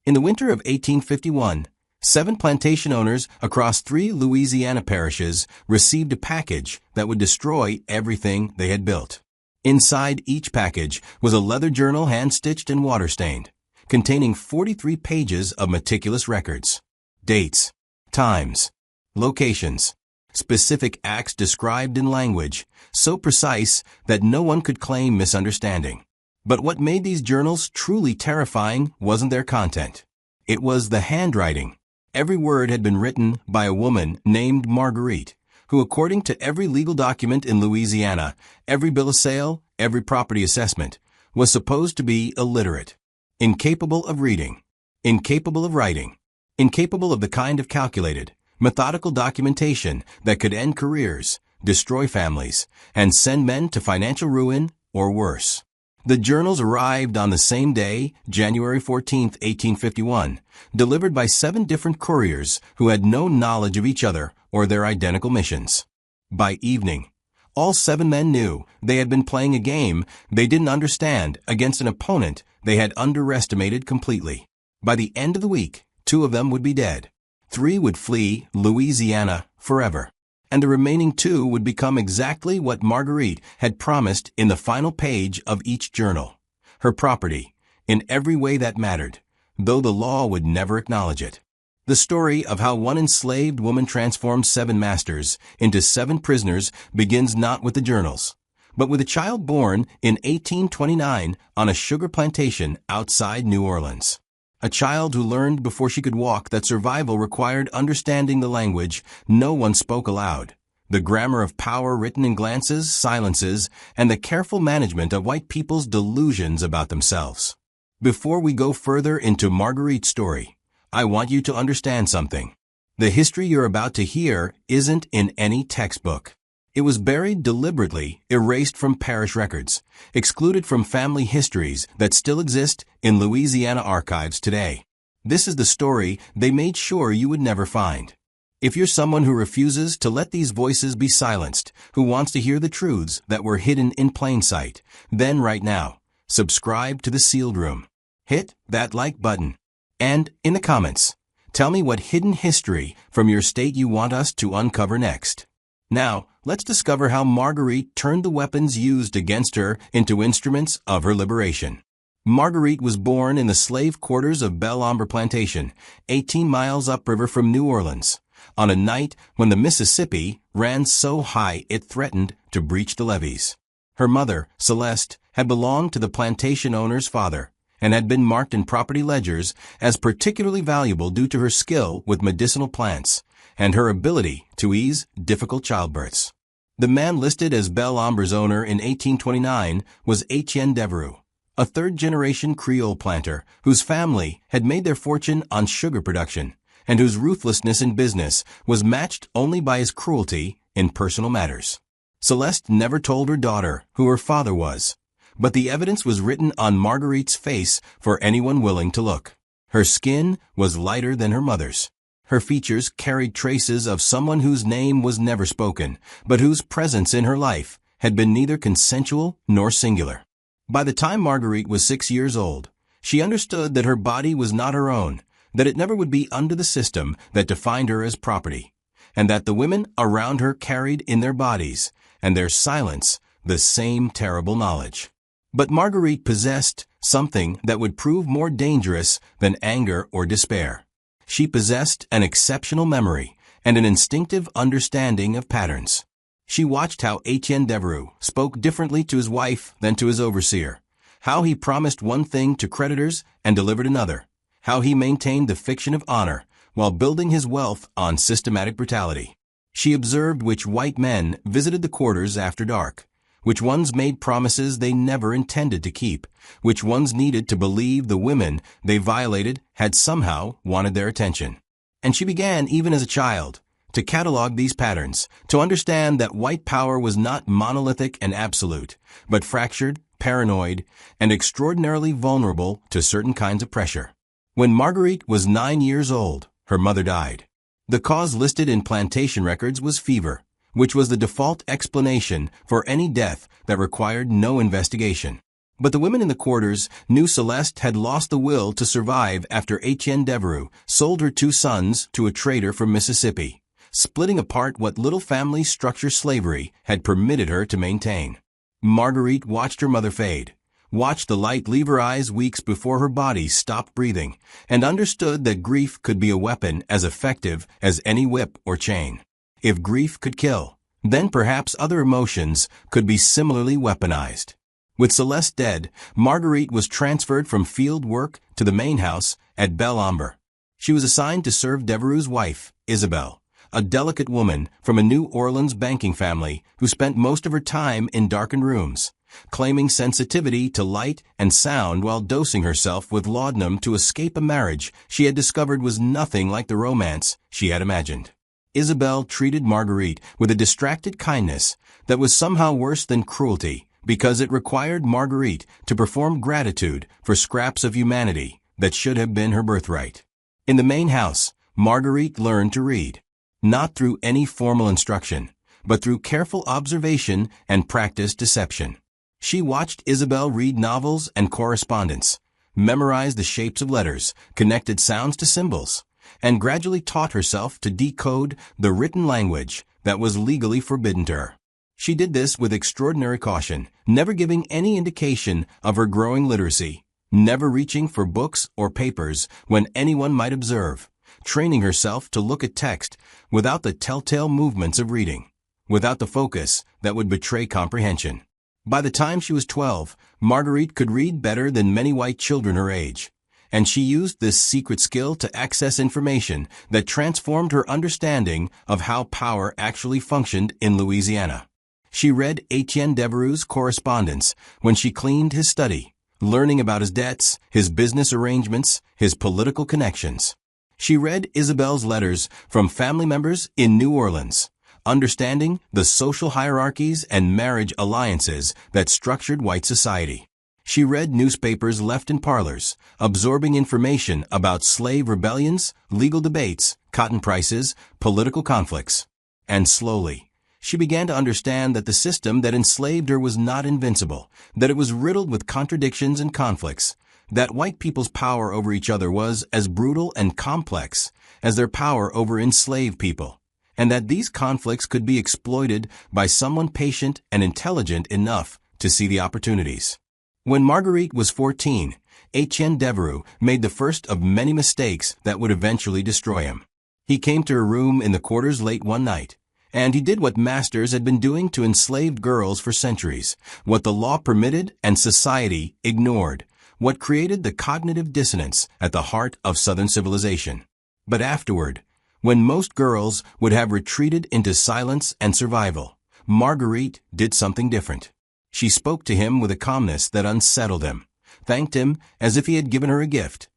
In the winter of 1851, 7 plantation owners across 3 Louisiana parishes received a package that would destroy everything they had built. Inside each package was a leather journal hand-stitched and water-stained, containing 43 pages of meticulous records, dates, times, locations, specific acts described in language so precise that no one could claim misunderstanding. But what made these journals truly terrifying wasn't their content. It was the handwriting. Every word had been written by a woman named Marguerite, who, according to every legal document in Louisiana, every bill of sale, every property assessment, was supposed to be illiterate, incapable of reading, incapable of writing, incapable of the kind of calculated, methodical documentation that could end careers, destroy families, and send men to financial ruin or worse. The journals arrived on the same day, January 14, 1851, delivered by 7 different couriers who had no knowledge of each other or their identical missions. By evening, all 7 men knew they had been playing a game they didn't understand against an opponent they had underestimated completely. By the end of the week, 2 of them would be dead. 3 would flee Louisiana forever, and the remaining 2 would become exactly what Marguerite had promised in the final page of each journal: her property, in every way that mattered, though the law would never acknowledge it. The story of how one enslaved woman transformed 7 masters into 7 prisoners begins not with the journals, but with a child born in 1829 on a sugar plantation outside New Orleans. A child who learned before she could walk that survival required understanding the language no one spoke aloud, the grammar of power written in glances, silences, and the careful management of white people's delusions about themselves. Before we go further into Marguerite's story, I want you to understand something. The history you're about to hear isn't in any textbook. It was buried deliberately, erased from parish records, excluded from family histories that still exist in Louisiana archives today. This is the story they made sure you would never find. If you're someone who refuses to let these voices be silenced, who wants to hear the truths that were hidden in plain sight, then right now, subscribe to the Sealed Room. Hit that like button. And, in the comments, tell me what hidden history from your state you want us to uncover next. Now, let's discover how Marguerite turned the weapons used against her into instruments of her liberation. Marguerite was born in the slave quarters of Belle Ombre Plantation, 18 miles upriver from New Orleans, on a night when the Mississippi ran so high it threatened to breach the levees. Her mother, Celeste, had belonged to the plantation owner's father, and had been marked in property ledgers as particularly valuable due to her skill with medicinal plants and her ability to ease difficult childbirths. The man listed as Belle Ombre's owner in 1829 was Etienne Devereux, a third-generation Creole planter whose family had made their fortune on sugar production and whose ruthlessness in business was matched only by his cruelty in personal matters. Celeste never told her daughter who her father was, but the evidence was written on Marguerite's face for anyone willing to look. Her skin was lighter than her mother's. Her features carried traces of someone whose name was never spoken, but whose presence in her life had been neither consensual nor singular. By the time Marguerite was 6 years old, she understood that her body was not her own, that it never would be under the system that defined her as property, and that the women around her carried in their bodies and their silence the same terrible knowledge. But Marguerite possessed something that would prove more dangerous than anger or despair. She possessed an exceptional memory and an instinctive understanding of patterns. She watched how Etienne Devereux spoke differently to his wife than to his overseer, how he promised one thing to creditors and delivered another, how he maintained the fiction of honor while building his wealth on systematic brutality. She observed which white men visited the quarters after dark, which ones made promises they never intended to keep, which ones needed to believe the women they violated had somehow wanted their attention. And she began, even as a child, to catalog these patterns, to understand that white power was not monolithic and absolute, but fractured, paranoid, and extraordinarily vulnerable to certain kinds of pressure. When Marguerite was 9 years old, her mother died. The cause listed in plantation records was fever, which was the default explanation for any death that required no investigation. But the women in the quarters knew Celeste had lost the will to survive after Etienne Devereux sold her 2 sons to a trader from Mississippi, splitting apart what little family structure slavery had permitted her to maintain. Marguerite watched her mother fade, watched the light leave her eyes weeks before her body stopped breathing, and understood that grief could be a weapon as effective as any whip or chain. If grief could kill, then perhaps other emotions could be similarly weaponized. With Celeste dead, Marguerite was transferred from field work to the main house at Belle Amber. She was assigned to serve Devereux's wife, Isabelle, a delicate woman from a New Orleans banking family who spent most of her time in darkened rooms, claiming sensitivity to light and sound while dosing herself with laudanum to escape a marriage she had discovered was nothing like the romance she had imagined. Isabelle treated Marguerite with a distracted kindness that was somehow worse than cruelty, because it required Marguerite to perform gratitude for scraps of humanity that should have been her birthright. In the main house, Marguerite learned to read, not through any formal instruction, but through careful observation and practiced deception. She watched Isabelle read novels and correspondence, memorized the shapes of letters, connected sounds to symbols, and gradually taught herself to decode the written language that was legally forbidden to her. She did this with extraordinary caution, never giving any indication of her growing literacy, never reaching for books or papers when anyone might observe, training herself to look at text without the telltale movements of reading, without the focus that would betray comprehension. By the time she was 12, Marguerite could read better than many white children her age, and she used this secret skill to access information that transformed her understanding of how power actually functioned in Louisiana. She read Etienne Devereux's correspondence when she cleaned his study, learning about his debts, his business arrangements, his political connections. She read Isabelle's letters from family members in New Orleans, understanding the social hierarchies and marriage alliances that structured white society. She read newspapers left in parlors, absorbing information about slave rebellions, legal debates, cotton prices, political conflicts. And slowly, she began to understand that the system that enslaved her was not invincible, that it was riddled with contradictions and conflicts, that white people's power over each other was as brutal and complex as their power over enslaved people, and that these conflicts could be exploited by someone patient and intelligent enough to see the opportunities. When Marguerite was 14, Etienne Devereux made the first of many mistakes that would eventually destroy him. He came to her room in the quarters late one night, and he did what masters had been doing to enslaved girls for centuries, what the law permitted and society ignored, what created the cognitive dissonance at the heart of Southern civilization. But afterward, when most girls would have retreated into silence and survival, Marguerite did something different. She spoke to him with a calmness that unsettled him, thanked him as if he had given her a gift,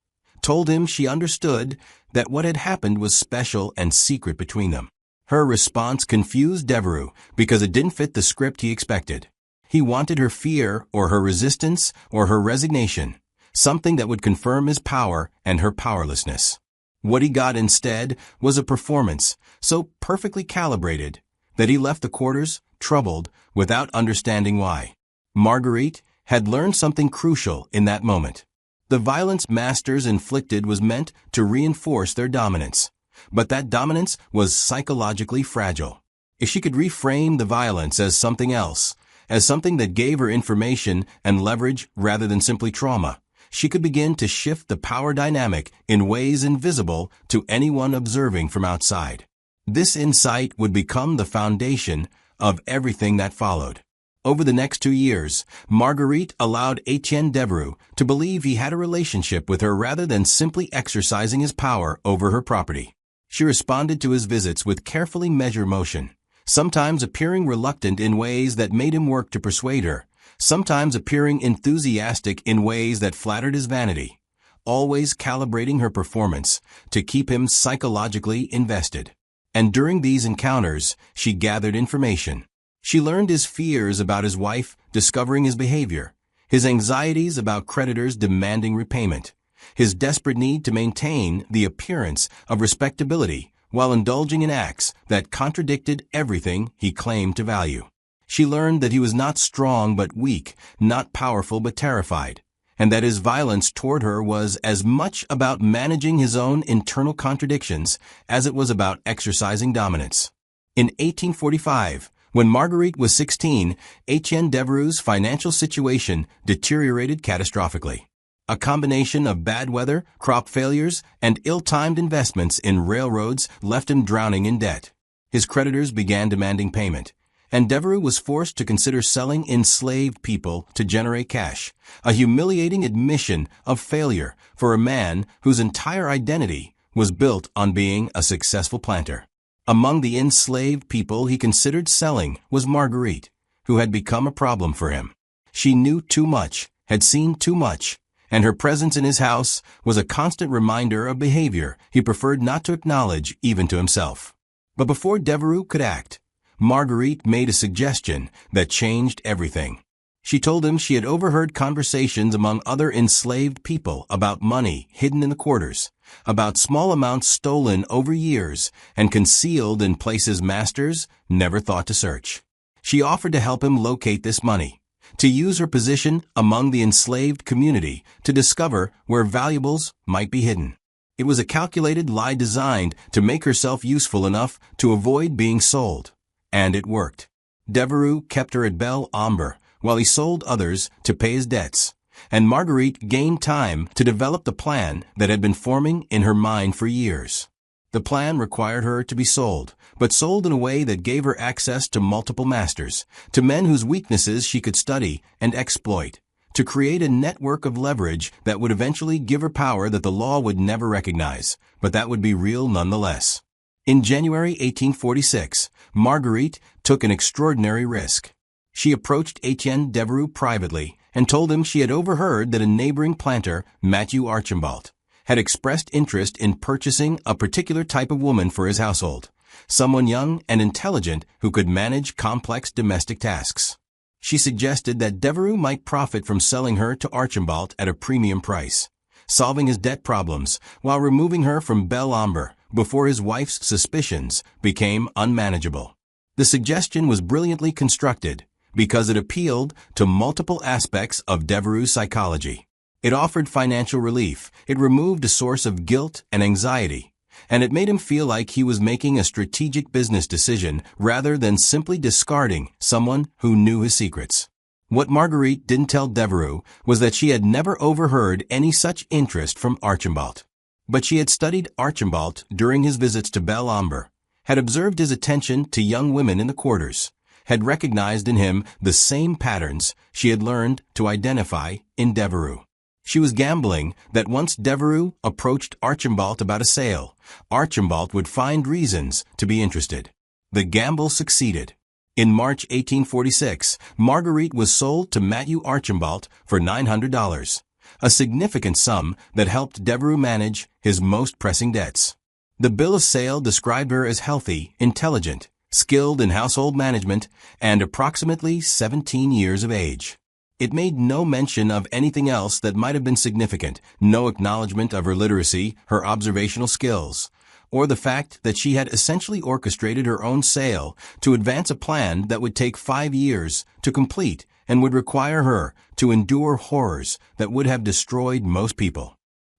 told him she understood that what had happened was special and secret between them. Her response confused Devereux because it didn't fit the script he expected. He wanted her fear or her resistance or her resignation, something that would confirm his power and her powerlessness. What he got instead was a performance so perfectly calibrated that he left the quarters troubled without understanding why. Marguerite had learned something crucial in that moment. The violence masters inflicted was meant to reinforce their dominance, but that dominance was psychologically fragile. If she could reframe the violence as something else, as something that gave her information and leverage rather than simply trauma, she could begin to shift the power dynamic in ways invisible to anyone observing from outside. This insight would become the foundation of everything that followed. Over the next 2 years, Marguerite allowed Etienne Devereux to believe he had a relationship with her rather than simply exercising his power over her property. She responded to his visits with carefully measured motion, sometimes appearing reluctant in ways that made him work to persuade her, sometimes appearing enthusiastic in ways that flattered his vanity, always calibrating her performance to keep him psychologically invested. And during these encounters, she gathered information. She learned his fears about his wife discovering his behavior, his anxieties about creditors demanding repayment, his desperate need to maintain the appearance of respectability while indulging in acts that contradicted everything he claimed to value. She learned that he was not strong but weak, not powerful but terrified, and that his violence toward her was as much about managing his own internal contradictions as it was about exercising dominance. In 1845, when Marguerite was 16, Etienne Devereux's financial situation deteriorated catastrophically. A combination of bad weather, crop failures, and ill-timed investments in railroads left him drowning in debt. His creditors began demanding payment, and Devereux was forced to consider selling enslaved people to generate cash, a humiliating admission of failure for a man whose entire identity was built on being a successful planter. Among the enslaved people he considered selling was Marguerite, who had become a problem for him. She knew too much, had seen too much, and her presence in his house was a constant reminder of behavior he preferred not to acknowledge even to himself. But before Devereux could act, Marguerite made a suggestion that changed everything. She told him she had overheard conversations among other enslaved people about money hidden in the quarters, about small amounts stolen over years and concealed in places masters never thought to search. She offered to help him locate this money, to use her position among the enslaved community to discover where valuables might be hidden. It was a calculated lie designed to make herself useful enough to avoid being sold. And it worked. Devereux kept her at Belle Ombre while he sold others to pay his debts, and Marguerite gained time to develop the plan that had been forming in her mind for years. The plan required her to be sold, but sold in a way that gave her access to multiple masters, to men whose weaknesses she could study and exploit, to create a network of leverage that would eventually give her power that the law would never recognize, but that would be real nonetheless. In January 1846, Marguerite took an extraordinary risk. She approached Etienne Devereux privately and told him she had overheard that a neighboring planter, Matthew Archambault, had expressed interest in purchasing a particular type of woman for his household, someone young and intelligent who could manage complex domestic tasks. She suggested that Devereux might profit from selling her to Archambault at a premium price, solving his debt problems while removing her from Belle Ombre before his wife's suspicions became unmanageable. The suggestion was brilliantly constructed because it appealed to multiple aspects of Devereux's psychology. It offered financial relief, it removed a source of guilt and anxiety, and it made him feel like he was making a strategic business decision rather than simply discarding someone who knew his secrets. What Marguerite didn't tell Devereux was that she had never overheard any such interest from Archambault. But she had studied Archambault during his visits to Belle Ombre, had observed his attention to young women in the quarters, had recognized in him the same patterns she had learned to identify in Devereux. She was gambling that once Devereux approached Archambault about a sale, Archambault would find reasons to be interested. The gamble succeeded. In March 1846, Marguerite was sold to Matthew Archambault for $900, a significant sum that helped Devereux manage his most pressing debts. The bill of sale described her as healthy, intelligent, skilled in household management, and approximately 17 years of age. It made no mention of anything else that might have been significant, no acknowledgement of her literacy, her observational skills, or the fact that she had essentially orchestrated her own sale to advance a plan that would take 5 years to complete and would require her to endure horrors that would have destroyed most people.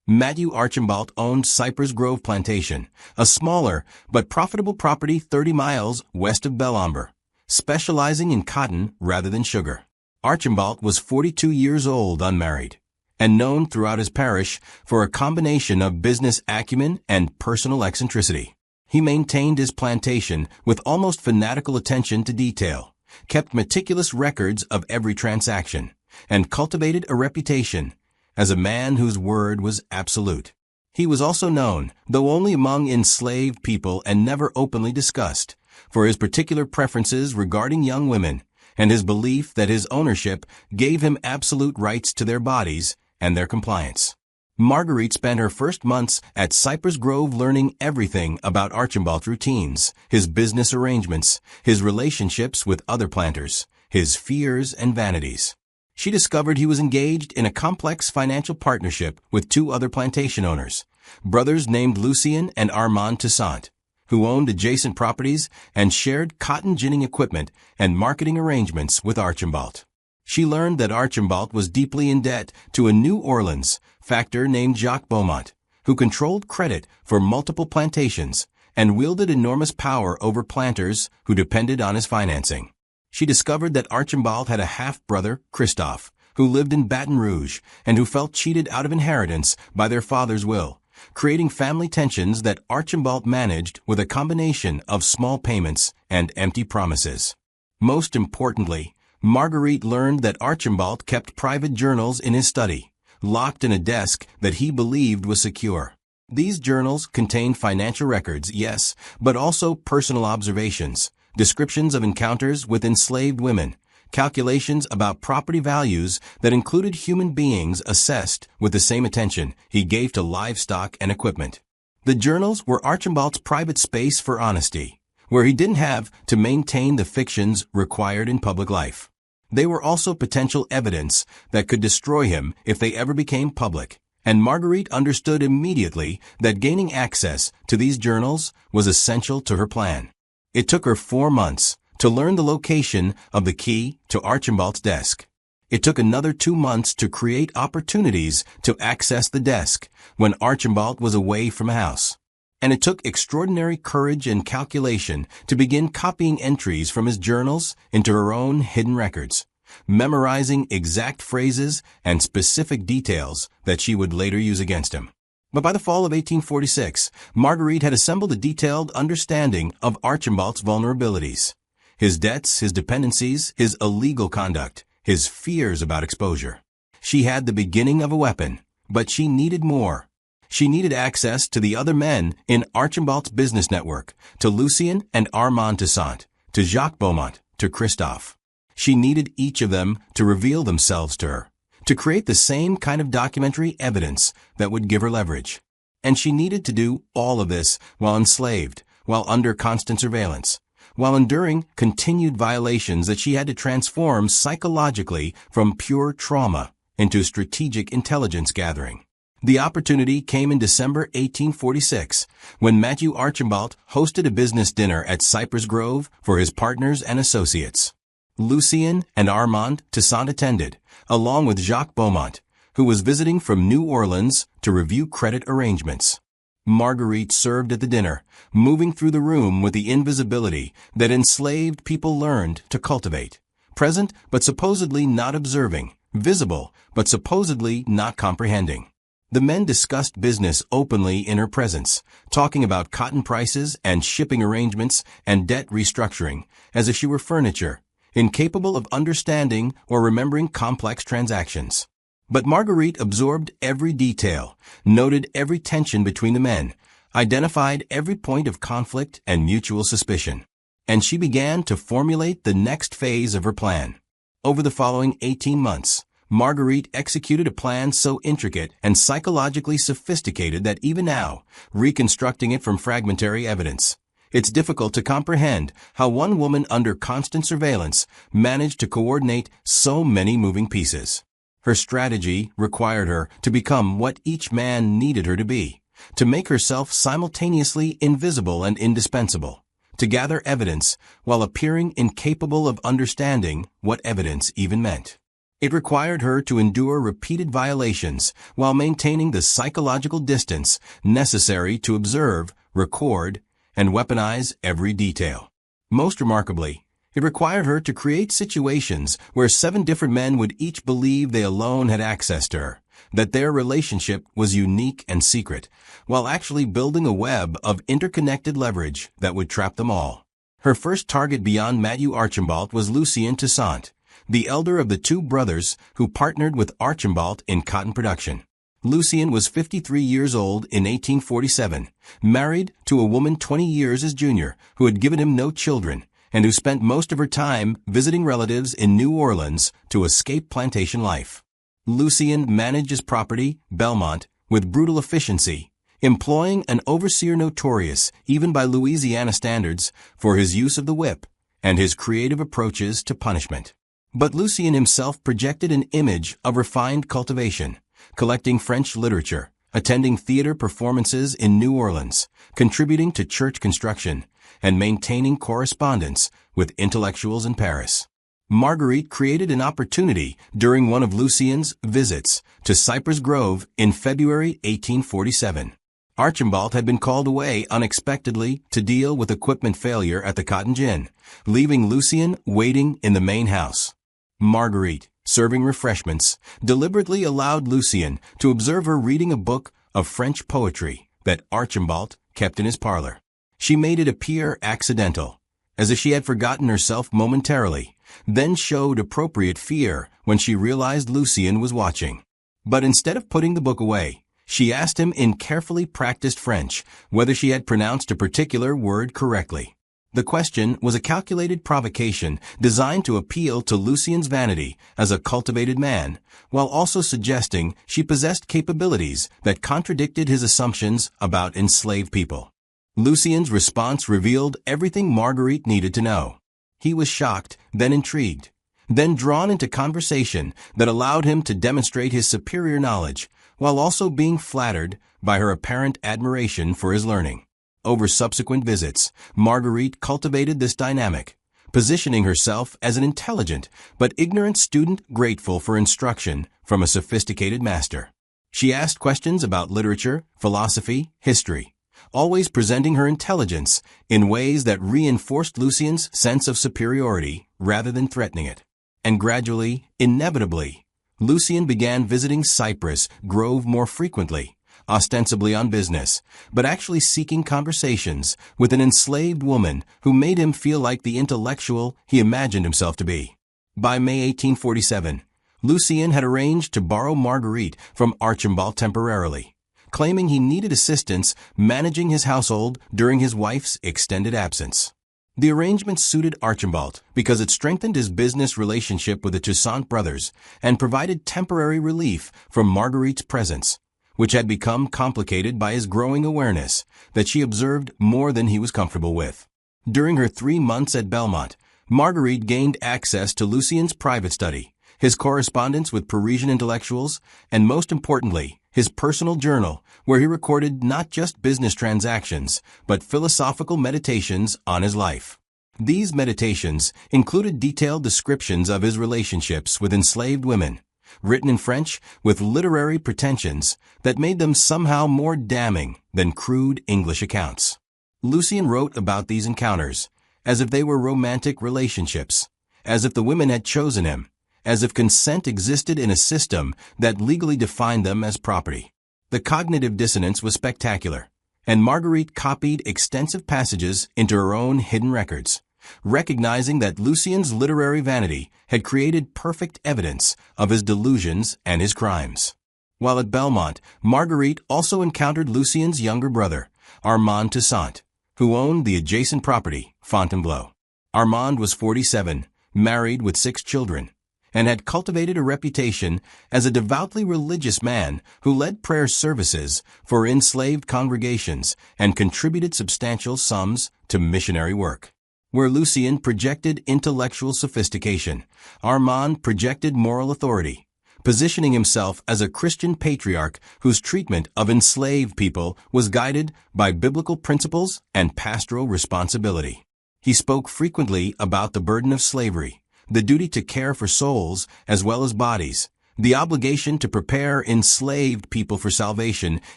Matthew Archambault owned Cypress Grove Plantation, a smaller but profitable property 30 miles west of Belle Ombre, specializing in cotton rather than sugar. Archambault was 42 years old, unmarried, and known throughout his parish for a combination of business acumen and personal eccentricity. He maintained his plantation with almost fanatical attention to detail, kept meticulous records of every transaction, and cultivated a reputation as a man whose word was absolute. He was also known, though only among enslaved people and never openly discussed, for his particular preferences regarding young women, and his belief that his ownership gave him absolute rights to their bodies and their compliance. Marguerite spent her first months at Cypress Grove learning everything about Archambault's routines, his business arrangements, his relationships with other planters, his fears and vanities. She discovered he was engaged in a complex financial partnership with 2 other plantation owners, brothers named Lucien and Armand Toussaint, who owned adjacent properties and shared cotton ginning equipment and marketing arrangements with Archambault. She learned that Archambault was deeply in debt to a New Orleans factor named Jacques Beaumont, who controlled credit for multiple plantations and wielded enormous power over planters who depended on his financing. She discovered that Archambault had a half-brother, Christophe, who lived in Baton Rouge and who felt cheated out of inheritance by their father's will, creating family tensions that Archambault managed with a combination of small payments and empty promises. Most importantly, Marguerite learned that Archambault kept private journals in his study, locked in a desk that he believed was secure. These journals contained financial records, yes, but also personal observations, descriptions of encounters with enslaved women, calculations about property values that included human beings assessed with the same attention he gave to livestock and equipment. The journals were Archambault's private space for honesty, where he didn't have to maintain the fictions required in public life. They were also potential evidence that could destroy him if they ever became public, and Marguerite understood immediately that gaining access to these journals was essential to her plan. It took her 4 months to learn the location of the key to Archambault's desk. It took another 2 months to create opportunities to access the desk when Archambault was away from the house. And it took extraordinary courage and calculation to begin copying entries from his journals into her own hidden records, memorizing exact phrases and specific details that she would later use against him. But by the fall of 1846, Marguerite had assembled a detailed understanding of Archambault's vulnerabilities, his debts, his dependencies, his illegal conduct, his fears about exposure. She had the beginning of a weapon, but she needed more. She needed access to the other men in Archambault's business network, to Lucien and Armand Toussaint, to Jacques Beaumont, to Christophe. She needed each of them to reveal themselves to her, to create the same kind of documentary evidence that would give her leverage. And she needed to do all of this while enslaved, while under constant surveillance, while enduring continued violations that she had to transform psychologically from pure trauma into strategic intelligence gathering. The opportunity came in December 1846, when Matthew Archambault hosted a business dinner at Cypress Grove for his partners and associates. Lucien and Armand Toussaint attended, along with Jacques Beaumont, who was visiting from New Orleans to review credit arrangements. Marguerite served at the dinner, moving through the room with the invisibility that enslaved people learned to cultivate, present but supposedly not observing, visible but supposedly not comprehending. The men discussed business openly in her presence, talking about cotton prices and shipping arrangements and debt restructuring, as if she were furniture, incapable of understanding or remembering complex transactions. But Marguerite absorbed every detail, noted every tension between the men, identified every point of conflict and mutual suspicion. And she began to formulate the next phase of her plan. Over the following 18 months, Marguerite executed a plan so intricate and psychologically sophisticated that even now, reconstructing it from fragmentary evidence, it's difficult to comprehend how one woman under constant surveillance managed to coordinate so many moving pieces. Her strategy required her to become what each man needed her to be, to make herself simultaneously invisible and indispensable, to gather evidence while appearing incapable of understanding what evidence even meant. It required her to endure repeated violations while maintaining the psychological distance necessary to observe, record, and weaponize every detail. Most remarkably, it required her to create situations where 7 different men would each believe they alone had access to her, that their relationship was unique and secret, while actually building a web of interconnected leverage that would trap them all. Her first target beyond Matthew Archambault was Lucien Toussaint, the elder of the 2 brothers who partnered with Archambault in cotton production. Lucien was 53 years old in 1847, married to a woman 20 years his junior who had given him no children, and who spent most of her time visiting relatives in New Orleans to escape plantation life. Lucien managed his property, Belmont, with brutal efficiency, employing an overseer notorious, even by Louisiana standards, for his use of the whip and his creative approaches to punishment. But Lucien himself projected an image of refined cultivation, collecting French literature, attending theater performances in New Orleans, contributing to church construction, and maintaining correspondence with intellectuals in Paris. Marguerite created an opportunity during one of Lucien's visits to Cypress Grove in February 1847. Archambault had been called away unexpectedly to deal with equipment failure at the Cotton Gin, leaving Lucien waiting in the main house. Marguerite, serving refreshments, deliberately allowed Lucien to observe her reading a book of French poetry that Archambault kept in his parlor. She made it appear accidental, as if she had forgotten herself momentarily, then showed appropriate fear when she realized Lucien was watching. But instead of putting the book away, she asked him in carefully practiced French whether she had pronounced a particular word correctly. The question was a calculated provocation designed to appeal to Lucien's vanity as a cultivated man, while also suggesting she possessed capabilities that contradicted his assumptions about enslaved people. Lucien's response revealed everything Marguerite needed to know. He was shocked, then intrigued, then drawn into conversation that allowed him to demonstrate his superior knowledge, while also being flattered by her apparent admiration for his learning. Over subsequent visits, Marguerite cultivated this dynamic, positioning herself as an intelligent but ignorant student grateful for instruction from a sophisticated master. She asked questions about literature, philosophy, history, always presenting her intelligence in ways that reinforced Lucien's sense of superiority rather than threatening it. And gradually, inevitably, Lucien began visiting Cypress Grove more frequently, ostensibly on business, but actually seeking conversations with an enslaved woman who made him feel like the intellectual he imagined himself to be. By May 1847, Lucien had arranged to borrow Marguerite from Archambault temporarily, claiming he needed assistance managing his household during his wife's extended absence. The arrangement suited Archambault because it strengthened his business relationship with the Toussaint brothers and provided temporary relief from Marguerite's presence, which had become complicated by his growing awareness that she observed more than he was comfortable with. During her 3 months at Belmont, Marguerite gained access to Lucien's private study, his correspondence with Parisian intellectuals, and most importantly, his personal journal, where he recorded not just business transactions, but philosophical meditations on his life. These meditations included detailed descriptions of his relationships with enslaved women, written in French with literary pretensions that made them somehow more damning than crude English accounts. Lucien wrote about these encounters as if they were romantic relationships, as if the women had chosen him, as if consent existed in a system that legally defined them as property. The cognitive dissonance was spectacular, and Marguerite copied extensive passages into her own hidden records, recognizing that Lucien's literary vanity had created perfect evidence of his delusions and his crimes. While at Belmont, Marguerite also encountered Lucien's younger brother, Armand Toussaint, who owned the adjacent property, Fontainebleau. Armand was 47, married with 6 children, and had cultivated a reputation as a devoutly religious man who led prayer services for enslaved congregations and contributed substantial sums to missionary work. Where Lucien projected intellectual sophistication, Armand projected moral authority, positioning himself as a Christian patriarch whose treatment of enslaved people was guided by biblical principles and pastoral responsibility. He spoke frequently about the burden of slavery, the duty to care for souls as well as bodies, the obligation to prepare enslaved people for salvation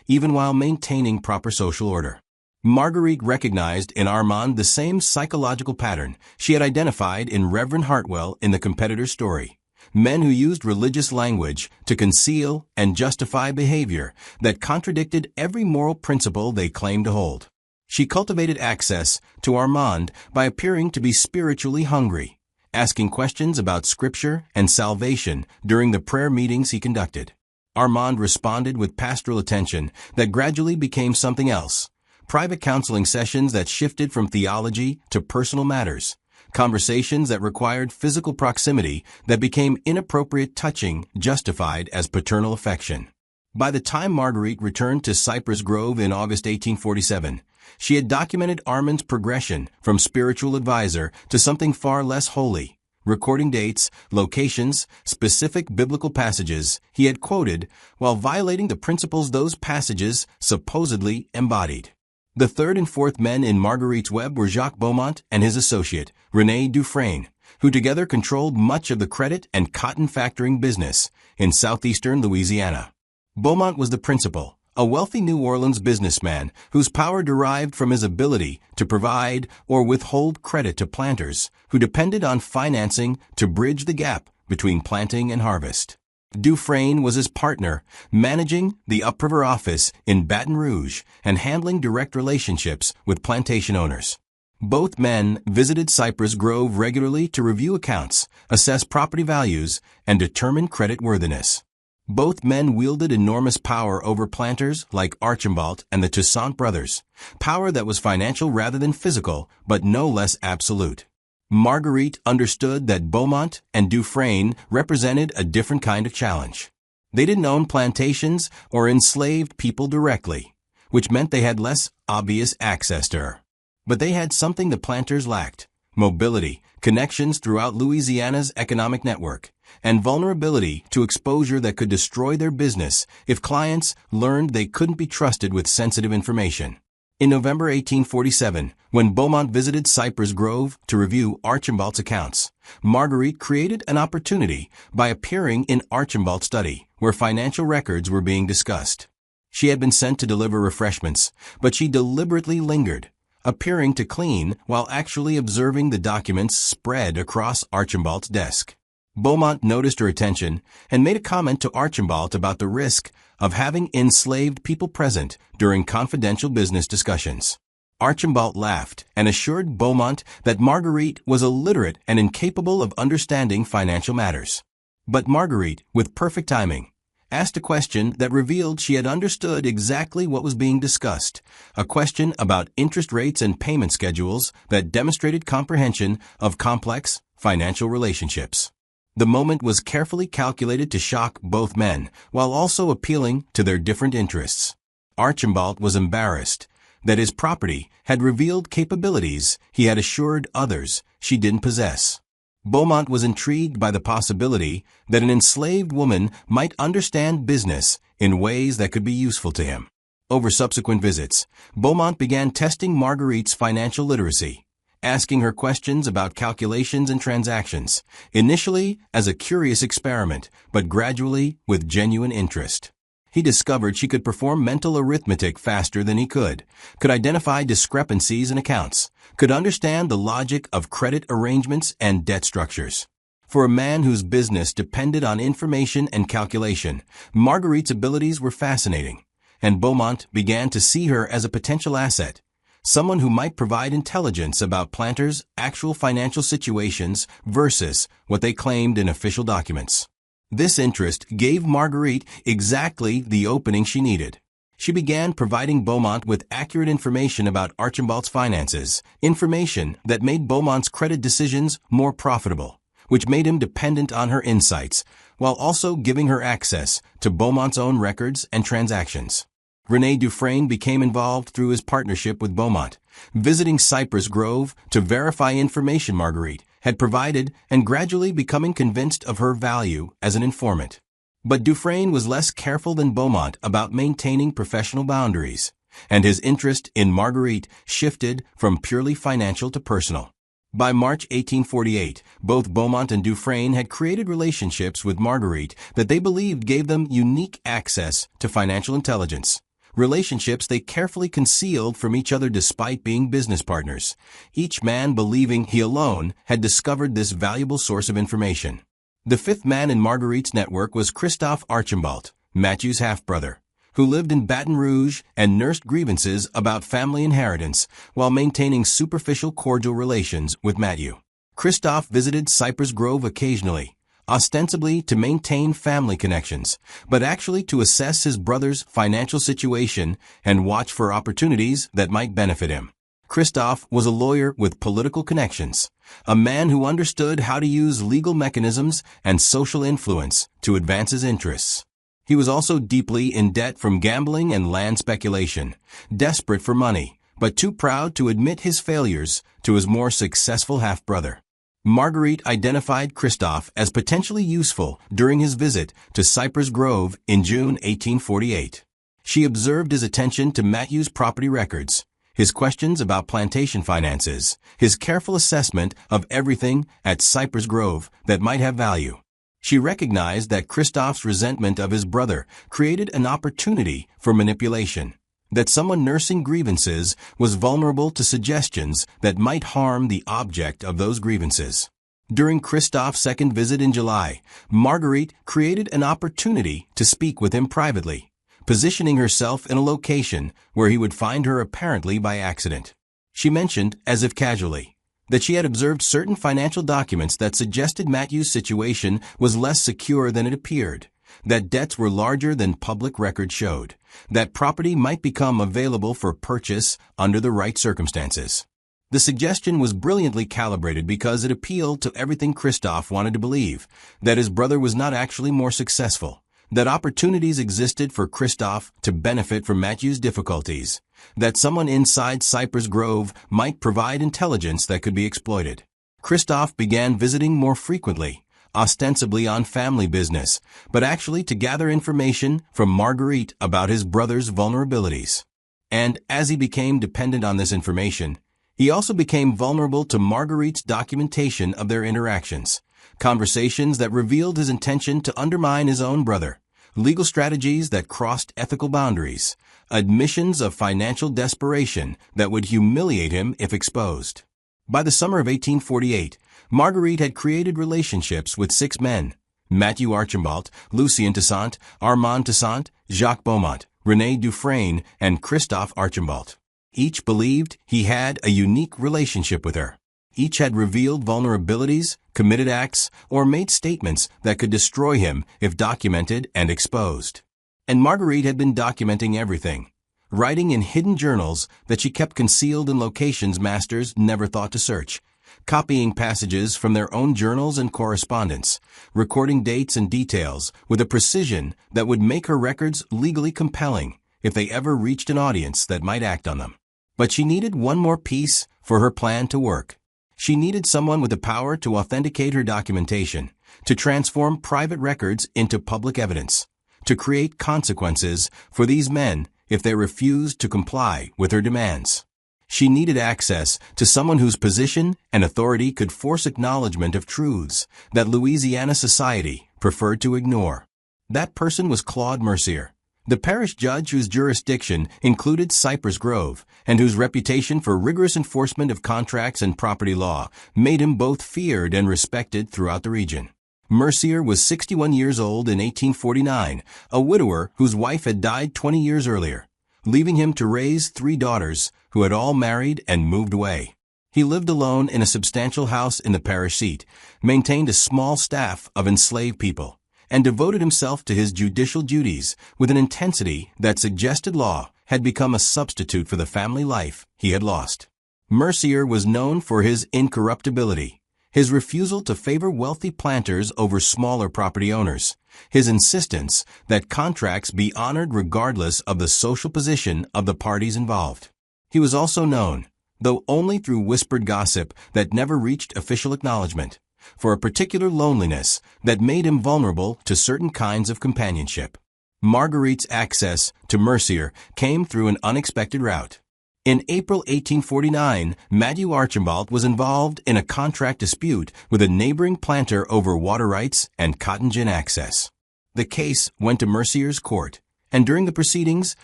even while maintaining proper social order. Marguerite recognized in Armand the same psychological pattern she had identified in Reverend Hartwell in The Competitor's Story: men who used religious language to conceal and justify behavior that contradicted every moral principle they claimed to hold. She cultivated access to Armand by appearing to be spiritually hungry, asking questions about Scripture and salvation during the prayer meetings he conducted. Armand responded with pastoral attention that gradually became something else: private counseling sessions that shifted from theology to personal matters, conversations that required physical proximity that became inappropriate touching justified as paternal affection. By the time Marguerite returned to Cypress Grove in August 1847, she had documented Armand's progression from spiritual advisor to something far less holy, recording dates, locations, specific biblical passages he had quoted while violating the principles those passages supposedly embodied. The third and fourth men in Marguerite's web were Jacques Beaumont and his associate, René Dufresne, who together controlled much of the credit and cotton factoring business in southeastern Louisiana. Beaumont was the principal, a wealthy New Orleans businessman whose power derived from his ability to provide or withhold credit to planters who depended on financing to bridge the gap between planting and harvest. Dufresne was his partner, managing the upriver office in Baton Rouge and handling direct relationships with plantation owners. Both men visited Cypress Grove regularly to review accounts, assess property values, and determine creditworthiness. Both men wielded enormous power over planters like Archambault and the Toussaint brothers, power that was financial rather than physical, but no less absolute. Marguerite understood that Beaumont and Dufresne represented a different kind of challenge. They didn't own plantations or enslaved people directly, which meant they had less obvious access to her. But they had something the planters lacked: mobility, connections throughout Louisiana's economic network, and vulnerability to exposure that could destroy their business if clients learned they couldn't be trusted with sensitive information. In November 1847, when Beaumont visited Cypress Grove to review Archambault's accounts, Marguerite created an opportunity by appearing in Archambault's study, where financial records were being discussed. She had been sent to deliver refreshments, but she deliberately lingered, appearing to clean while actually observing the documents spread across Archambault's desk. Beaumont noticed her attention and made a comment to Archambault about the risk of having enslaved people present during confidential business discussions. Archambault laughed and assured Beaumont that Marguerite was illiterate and incapable of understanding financial matters. But Marguerite, with perfect timing, asked a question that revealed she had understood exactly what was being discussed, a question about interest rates and payment schedules that demonstrated comprehension of complex financial relationships. The moment was carefully calculated to shock both men, while also appealing to their different interests. Archambault was embarrassed that his property had revealed capabilities he had assured others she didn't possess. Beaumont was intrigued by the possibility that an enslaved woman might understand business in ways that could be useful to him. Over subsequent visits, Beaumont began testing Marguerite's financial literacy, asking her questions about calculations and transactions, initially as a curious experiment, but gradually with genuine interest. He discovered she could perform mental arithmetic faster than he could identify discrepancies in accounts, could understand the logic of credit arrangements and debt structures. For a man whose business depended on information and calculation, Marguerite's abilities were fascinating, and Beaumont began to see her as a potential asset, someone who might provide intelligence about planters' actual financial situations versus what they claimed in official documents. This interest gave Marguerite exactly the opening she needed. She began providing Beaumont with accurate information about Archambault's finances, information that made Beaumont's credit decisions more profitable, which made him dependent on her insights, while also giving her access to Beaumont's own records and transactions. René Dufresne became involved through his partnership with Beaumont, visiting Cypress Grove to verify information Marguerite had provided and gradually becoming convinced of her value as an informant. But Dufresne was less careful than Beaumont about maintaining professional boundaries, and his interest in Marguerite shifted from purely financial to personal. By March 1848, both Beaumont and Dufresne had created relationships with Marguerite that they believed gave them unique access to financial intelligence. Relationships they carefully concealed from each other despite being business partners, each man believing he alone had discovered this valuable source of information. The fifth man in Marguerite's network was Christophe Archambault, Mathieu's half-brother, who lived in Baton Rouge and nursed grievances about family inheritance while maintaining superficial cordial relations with Mathieu. Christophe visited Cypress Grove occasionally, ostensibly to maintain family connections, but actually to assess his brother's financial situation and watch for opportunities that might benefit him. Christophe was a lawyer with political connections, a man who understood how to use legal mechanisms and social influence to advance his interests. He was also deeply in debt from gambling and land speculation, desperate for money, but too proud to admit his failures to his more successful half-brother. Marguerite identified Christophe as potentially useful during his visit to Cypress Grove in June 1848. She observed his attention to Matthew's property records, his questions about plantation finances, his careful assessment of everything at Cypress Grove that might have value. She recognized that Christophe's resentment of his brother created an opportunity for manipulation, that someone nursing grievances was vulnerable to suggestions that might harm the object of those grievances. During Christophe's second visit in July, Marguerite created an opportunity to speak with him privately, positioning herself in a location where he would find her apparently by accident. She mentioned, as if casually, that she had observed certain financial documents that suggested Matthew's situation was less secure than it appeared, that debts were larger than public records showed, that property might become available for purchase under the right circumstances. The suggestion was brilliantly calibrated because it appealed to everything Christophe wanted to believe, that his brother was not actually more successful, that opportunities existed for Christophe to benefit from Matthew's difficulties, that someone inside Cypress Grove might provide intelligence that could be exploited. Christophe began visiting more frequently, ostensibly on family business, but actually to gather information from Marguerite about his brother's vulnerabilities. And as he became dependent on this information, he also became vulnerable to Marguerite's documentation of their interactions, conversations that revealed his intention to undermine his own brother, legal strategies that crossed ethical boundaries, admissions of financial desperation that would humiliate him if exposed. By the summer of 1848, Marguerite had created relationships with 6 men: Matthew Archambault, Lucien Toussaint, Armand Toussaint, Jacques Beaumont, René Dufresne, and Christophe Archambault. Each believed he had a unique relationship with her. Each had revealed vulnerabilities, committed acts, or made statements that could destroy him if documented and exposed. And Marguerite had been documenting everything, writing in hidden journals that she kept concealed in locations masters never thought to search, copying passages from their own journals and correspondence, recording dates and details with a precision that would make her records legally compelling if they ever reached an audience that might act on them. But she needed one more piece for her plan to work. She needed someone with the power to authenticate her documentation, to transform private records into public evidence, to create consequences for these men if they refused to comply with her demands. She needed access to someone whose position and authority could force acknowledgement of truths that Louisiana society preferred to ignore. That person was Claude Mercier, the parish judge whose jurisdiction included Cypress Grove and whose reputation for rigorous enforcement of contracts and property law made him both feared and respected throughout the region. Mercier was 61 years old in 1849, a widower whose wife had died 20 years earlier, leaving him to raise 3 daughters who had all married and moved away. He lived alone in a substantial house in the parish seat, maintained a small staff of enslaved people, and devoted himself to his judicial duties with an intensity that suggested law had become a substitute for the family life he had lost. Mercier was known for his incorruptibility, his refusal to favor wealthy planters over smaller property owners, his insistence that contracts be honored regardless of the social position of the parties involved. He was also known, though only through whispered gossip that never reached official acknowledgement, for a particular loneliness that made him vulnerable to certain kinds of companionship. Marguerite's access to Mercier came through an unexpected route. In April 1849, Matthew Archambault was involved in a contract dispute with a neighboring planter over water rights and cotton gin access. The case went to Mercier's court, and during the proceedings,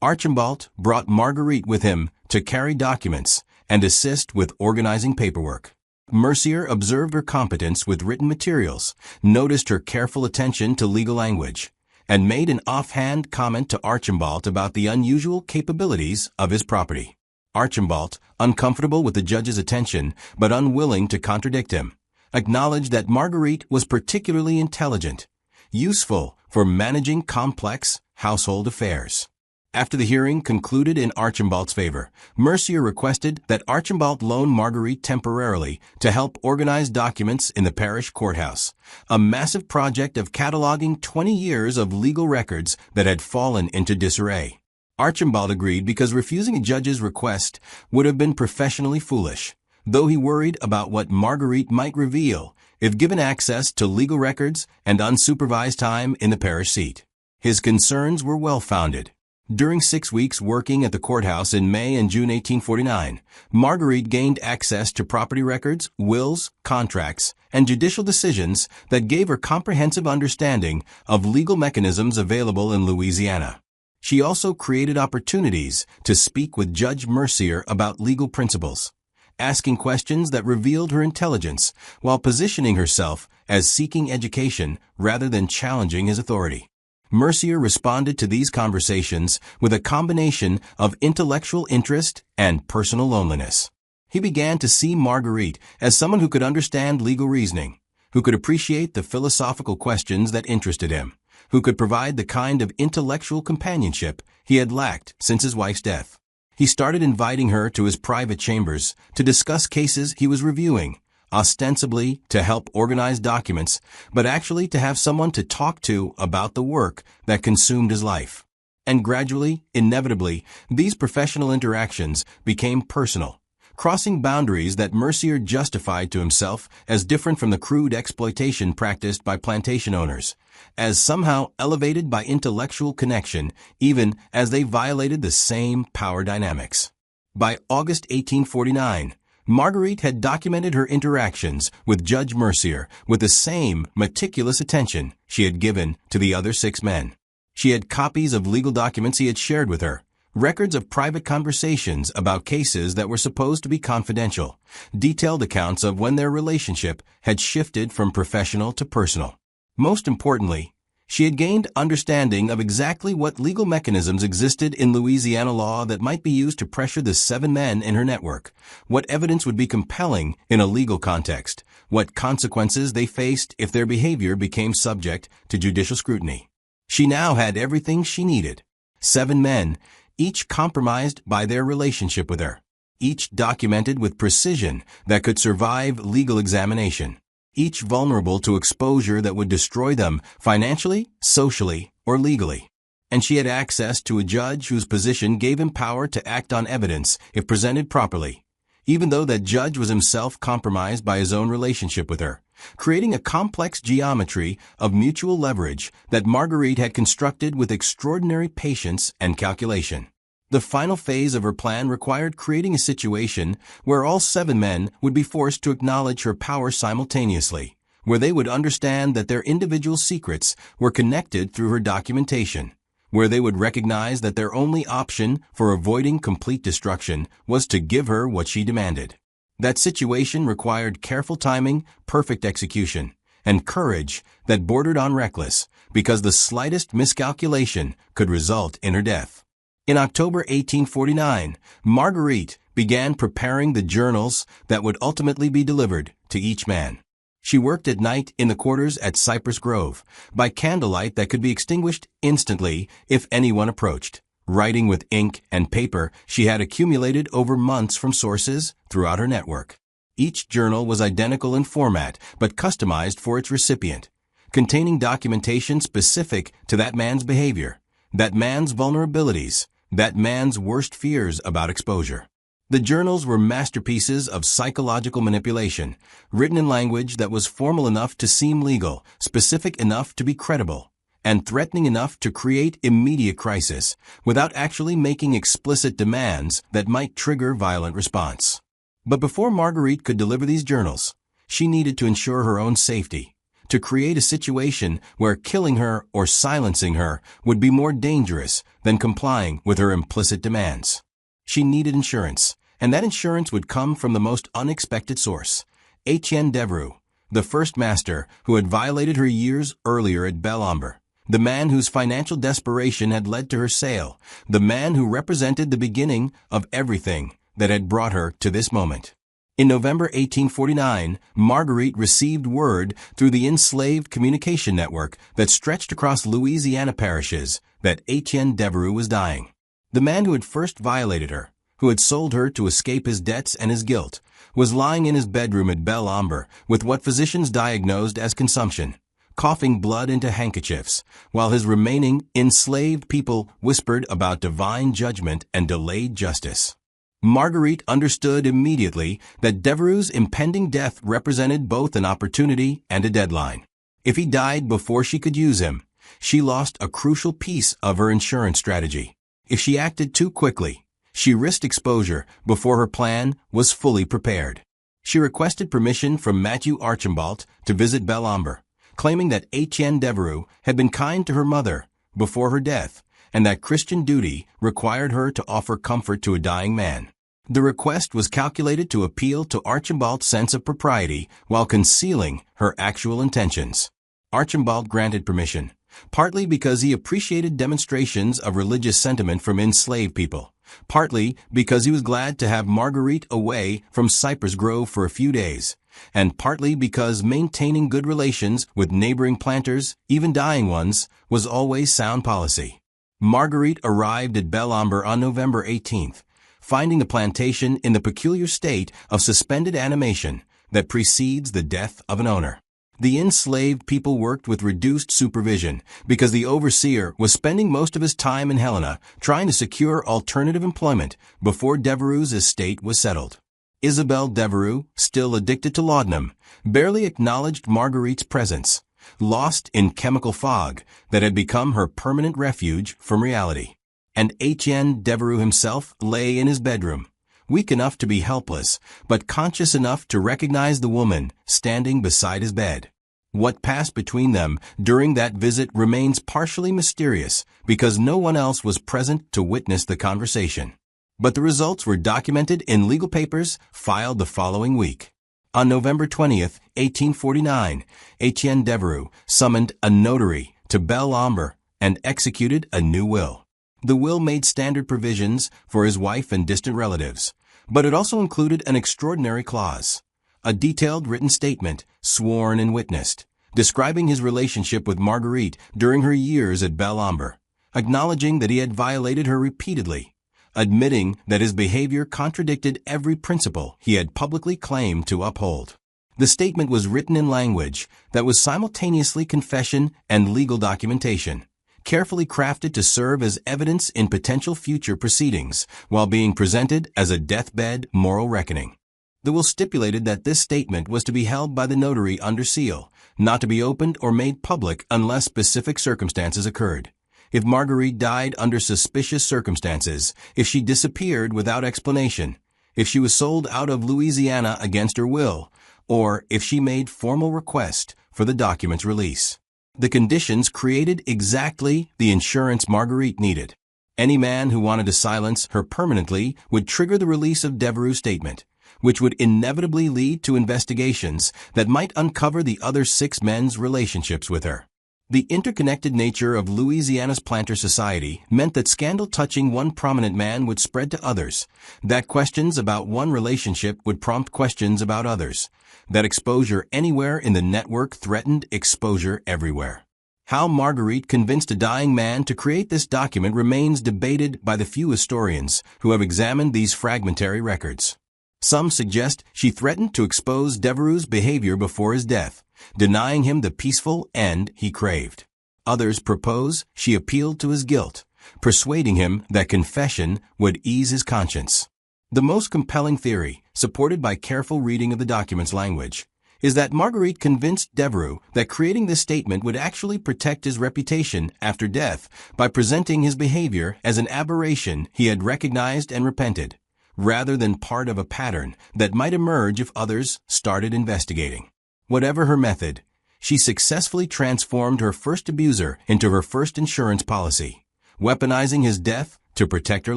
Archambault brought Marguerite with him to carry documents and assist with organizing paperwork. Mercier observed her competence with written materials, noticed her careful attention to legal language, and made an offhand comment to Archambault about the unusual capabilities of his property. Archambault, uncomfortable with the judge's attention but unwilling to contradict him, acknowledged that Marguerite was particularly intelligent, useful for managing complex household affairs. After the hearing concluded in Archambault's favor, Mercier requested that Archambault loan Marguerite temporarily to help organize documents in the parish courthouse, a massive project of cataloging 20 years of legal records that had fallen into disarray. Archambault agreed because refusing a judge's request would have been professionally foolish, though he worried about what Marguerite might reveal if given access to legal records and unsupervised time in the parish seat. His concerns were well-founded. During 6 weeks working at the courthouse in May and June 1849, Marguerite gained access to property records, wills, contracts, and judicial decisions that gave her comprehensive understanding of legal mechanisms available in Louisiana. She also created opportunities to speak with Judge Mercier about legal principles, asking questions that revealed her intelligence while positioning herself as seeking education rather than challenging his authority. Mercier responded to these conversations with a combination of intellectual interest and personal loneliness. He began to see Marguerite as someone who could understand legal reasoning, who could appreciate the philosophical questions that interested him, who could provide the kind of intellectual companionship he had lacked since his wife's death. He started inviting her to his private chambers to discuss cases he was reviewing, ostensibly to help organize documents, but actually to have someone to talk to about the work that consumed his life. And gradually, inevitably, these professional interactions became personal, crossing boundaries that Mercier justified to himself as different from the crude exploitation practiced by plantation owners, as somehow elevated by intellectual connection, even as they violated the same power dynamics. By August 1849, Marguerite had documented her interactions with Judge Mercier with the same meticulous attention she had given to the other 6 men. She had copies of legal documents he had shared with her, records of private conversations about cases that were supposed to be confidential, detailed accounts of when their relationship had shifted from professional to personal. Most importantly, she had gained understanding of exactly what legal mechanisms existed in Louisiana law that might be used to pressure the 7 men in her network, what evidence would be compelling in a legal context, what consequences they faced if their behavior became subject to judicial scrutiny. She now had everything she needed. 7 men, each compromised by their relationship with her, each documented with precision that could survive legal examination, each vulnerable to exposure that would destroy them financially, socially, or legally. And she had access to a judge whose position gave him power to act on evidence if presented properly, even though that judge was himself compromised by his own relationship with her, creating a complex geometry of mutual leverage that Marguerite had constructed with extraordinary patience and calculation. The final phase of her plan required creating a situation where all 7 men would be forced to acknowledge her power simultaneously, where they would understand that their individual secrets were connected through her documentation, where they would recognize that their only option for avoiding complete destruction was to give her what she demanded. That situation required careful timing, perfect execution, and courage that bordered on reckless, because the slightest miscalculation could result in her death. In October 1849, Marguerite began preparing the journals that would ultimately be delivered to each man. She worked at night in the quarters at Cypress Grove, by candlelight that could be extinguished instantly if anyone approached, writing with ink and paper she had accumulated over months from sources throughout her network. Each journal was identical in format, but customized for its recipient, containing documentation specific to that man's behavior, that man's vulnerabilities, that man's worst fears about exposure. The journals were masterpieces of psychological manipulation, written in language that was formal enough to seem legal, specific enough to be credible, and threatening enough to create immediate crisis without actually making explicit demands that might trigger violent response. But before Marguerite could deliver these journals, she needed to ensure her own safety, to create a situation where killing her or silencing her would be more dangerous than complying with her implicit demands. She needed insurance, and that insurance would come from the most unexpected source, Etienne Devereux, the first master who had violated her years earlier at Belle Ombre, the man whose financial desperation had led to her sale, the man who represented the beginning of everything that had brought her to this moment. In November 1849, Marguerite received word through the enslaved communication network that stretched across Louisiana parishes that Etienne Devereux was dying. The man who had first violated her, who had sold her to escape his debts and his guilt, was lying in his bedroom at Belle Ombre with what physicians diagnosed as consumption, coughing blood into handkerchiefs, while his remaining enslaved people whispered about divine judgment and delayed justice. Marguerite understood immediately that Devereux's impending death represented both an opportunity and a deadline. If he died before she could use him, she lost a crucial piece of her insurance strategy. If she acted too quickly, she risked exposure before her plan was fully prepared. She requested permission from Matthew Archambault to visit Belle Amber, claiming that Etienne Devereux had been kind to her mother before her death, and that Christian duty required her to offer comfort to a dying man. The request was calculated to appeal to Archambault's sense of propriety while concealing her actual intentions. Archambault granted permission, partly because he appreciated demonstrations of religious sentiment from enslaved people, partly because he was glad to have Marguerite away from Cypress Grove for a few days, and partly because maintaining good relations with neighboring planters, even dying ones, was always sound policy. Marguerite arrived at Belle Amber on November 18th, finding the plantation in the peculiar state of suspended animation that precedes the death of an owner. The enslaved people worked with reduced supervision because the overseer was spending most of his time in Helena trying to secure alternative employment before Devereux's estate was settled. Isabelle Devereux, still addicted to laudanum, barely acknowledged Marguerite's presence, lost in chemical fog that had become her permanent refuge from reality. And Etienne Devereux himself lay in his bedroom, weak enough to be helpless, but conscious enough to recognize the woman standing beside his bed. What passed between them during that visit remains partially mysterious because no one else was present to witness the conversation. But the results were documented in legal papers filed the following week. On November 20th, 1849, Etienne Devereux summoned a notary to Belle Amber and executed a new will. The will made standard provisions for his wife and distant relatives, but it also included an extraordinary clause, a detailed written statement, sworn and witnessed, describing his relationship with Marguerite during her years at Belle Amber, acknowledging that he had violated her repeatedly, admitting that his behavior contradicted every principle he had publicly claimed to uphold. The statement was written in language that was simultaneously confession and legal documentation, carefully crafted to serve as evidence in potential future proceedings, while being presented as a deathbed moral reckoning. The will stipulated that this statement was to be held by the notary under seal, not to be opened or made public unless specific circumstances occurred. If Marguerite died under suspicious circumstances, if she disappeared without explanation, if she was sold out of Louisiana against her will, or if she made formal request for the document's release. The conditions created exactly the insurance Marguerite needed. Any man who wanted to silence her permanently would trigger the release of Devereux's statement, which would inevitably lead to investigations that might uncover the other 6 men's relationships with her. The interconnected nature of Louisiana's planter society meant that scandal touching one prominent man would spread to others, that questions about one relationship would prompt questions about others, that exposure anywhere in the network threatened exposure everywhere. How Marguerite convinced a dying man to create this document remains debated by the few historians who have examined these fragmentary records. Some suggest she threatened to expose Devereux's behavior before his death, denying him the peaceful end he craved. Others propose she appealed to his guilt, persuading him that confession would ease his conscience. The most compelling theory, supported by careful reading of the document's language, is that Marguerite convinced Devereux that creating this statement would actually protect his reputation after death by presenting his behavior as an aberration he had recognized and repented, rather than part of a pattern that might emerge if others started investigating. Whatever her method, she successfully transformed her first abuser into her first insurance policy, weaponizing his death to protect her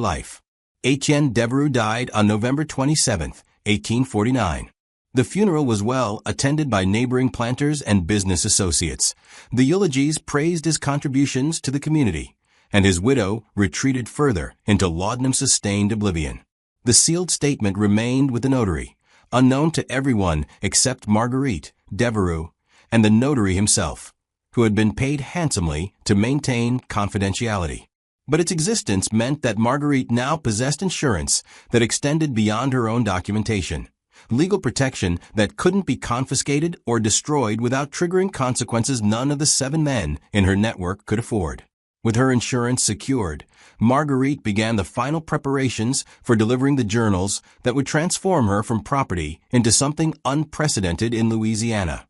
life. Etienne Devereux died on November 27, 1849. The funeral was well attended by neighboring planters and business associates. The eulogies praised his contributions to the community, and his widow retreated further into laudanum-sustained oblivion. The sealed statement remained with the notary, unknown to everyone except Marguerite, Devereux, and the notary himself, who had been paid handsomely to maintain confidentiality. But its existence meant that Marguerite now possessed insurance that extended beyond her own documentation, legal protection that couldn't be confiscated or destroyed without triggering consequences none of the 7 men in her network could afford. With her insurance secured, Marguerite began the final preparations for delivering the journals that would transform her from property into something unprecedented in Louisiana.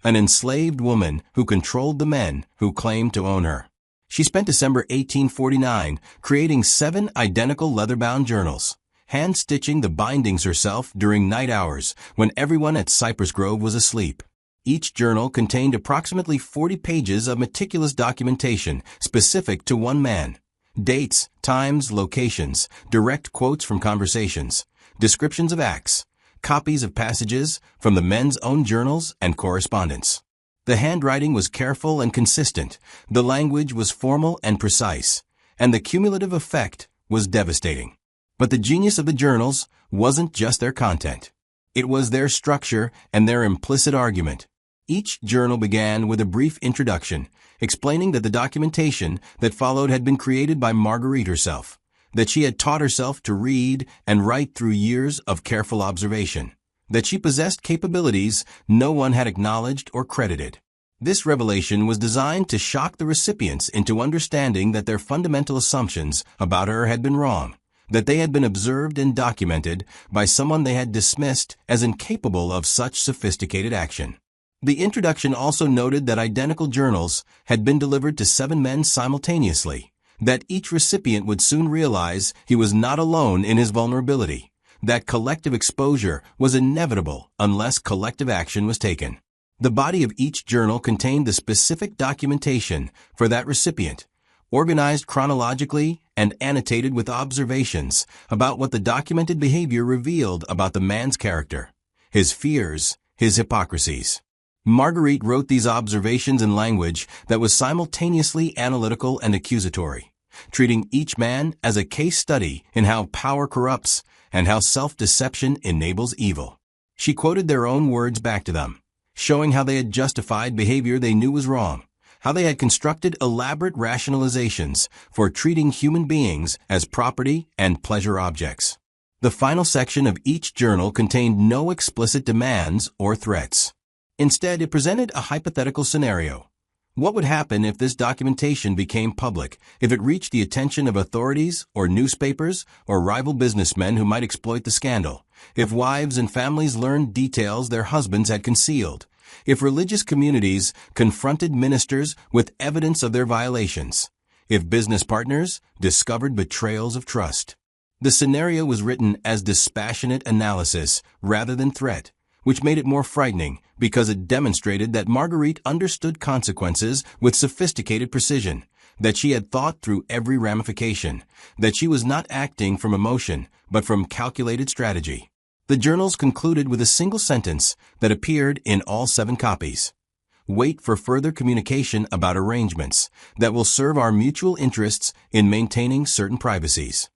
An enslaved woman who controlled the men who claimed to own her. She spent December 1849 creating 7 identical leather-bound journals, hand-stitching the bindings herself during night hours when everyone at Cypress Grove was asleep. Each journal contained approximately 40 pages of meticulous documentation specific to one man. Dates, times, locations, direct quotes from conversations, descriptions of acts, copies of passages from the men's own journals and correspondence. The handwriting was careful and consistent, the language was formal and precise, and the cumulative effect was devastating. But the genius of the journals wasn't just their content. It was their structure and their implicit argument. Each journal began with a brief introduction, explaining that the documentation that followed had been created by Marguerite herself, that she had taught herself to read and write through years of careful observation, that she possessed capabilities no one had acknowledged or credited. This revelation was designed to shock the recipients into understanding that their fundamental assumptions about her had been wrong, that they had been observed and documented by someone they had dismissed as incapable of such sophisticated action. The introduction also noted that identical journals had been delivered to 7 men simultaneously, that each recipient would soon realize he was not alone in his vulnerability, that collective exposure was inevitable unless collective action was taken. The body of each journal contained the specific documentation for that recipient, organized chronologically and annotated with observations about what the documented behavior revealed about the man's character, his fears, his hypocrisies. Marguerite wrote these observations in language that was simultaneously analytical and accusatory, treating each man as a case study in how power corrupts and how self-deception enables evil. She quoted their own words back to them, showing how they had justified behavior they knew was wrong, how they had constructed elaborate rationalizations for treating human beings as property and pleasure objects. The final section of each journal contained no explicit demands or threats. Instead, it presented a hypothetical scenario. What would happen if this documentation became public, if it reached the attention of authorities or newspapers or rival businessmen who might exploit the scandal, if wives and families learned details their husbands had concealed, if religious communities confronted ministers with evidence of their violations, if business partners discovered betrayals of trust. The scenario was written as dispassionate analysis rather than threat, which made it more frightening because it demonstrated that Marguerite understood consequences with sophisticated precision, that she had thought through every ramification, that she was not acting from emotion, but from calculated strategy. The journals concluded with a single sentence that appeared in all 7 copies. Wait for further communication about arrangements that will serve our mutual interests in maintaining certain privacies.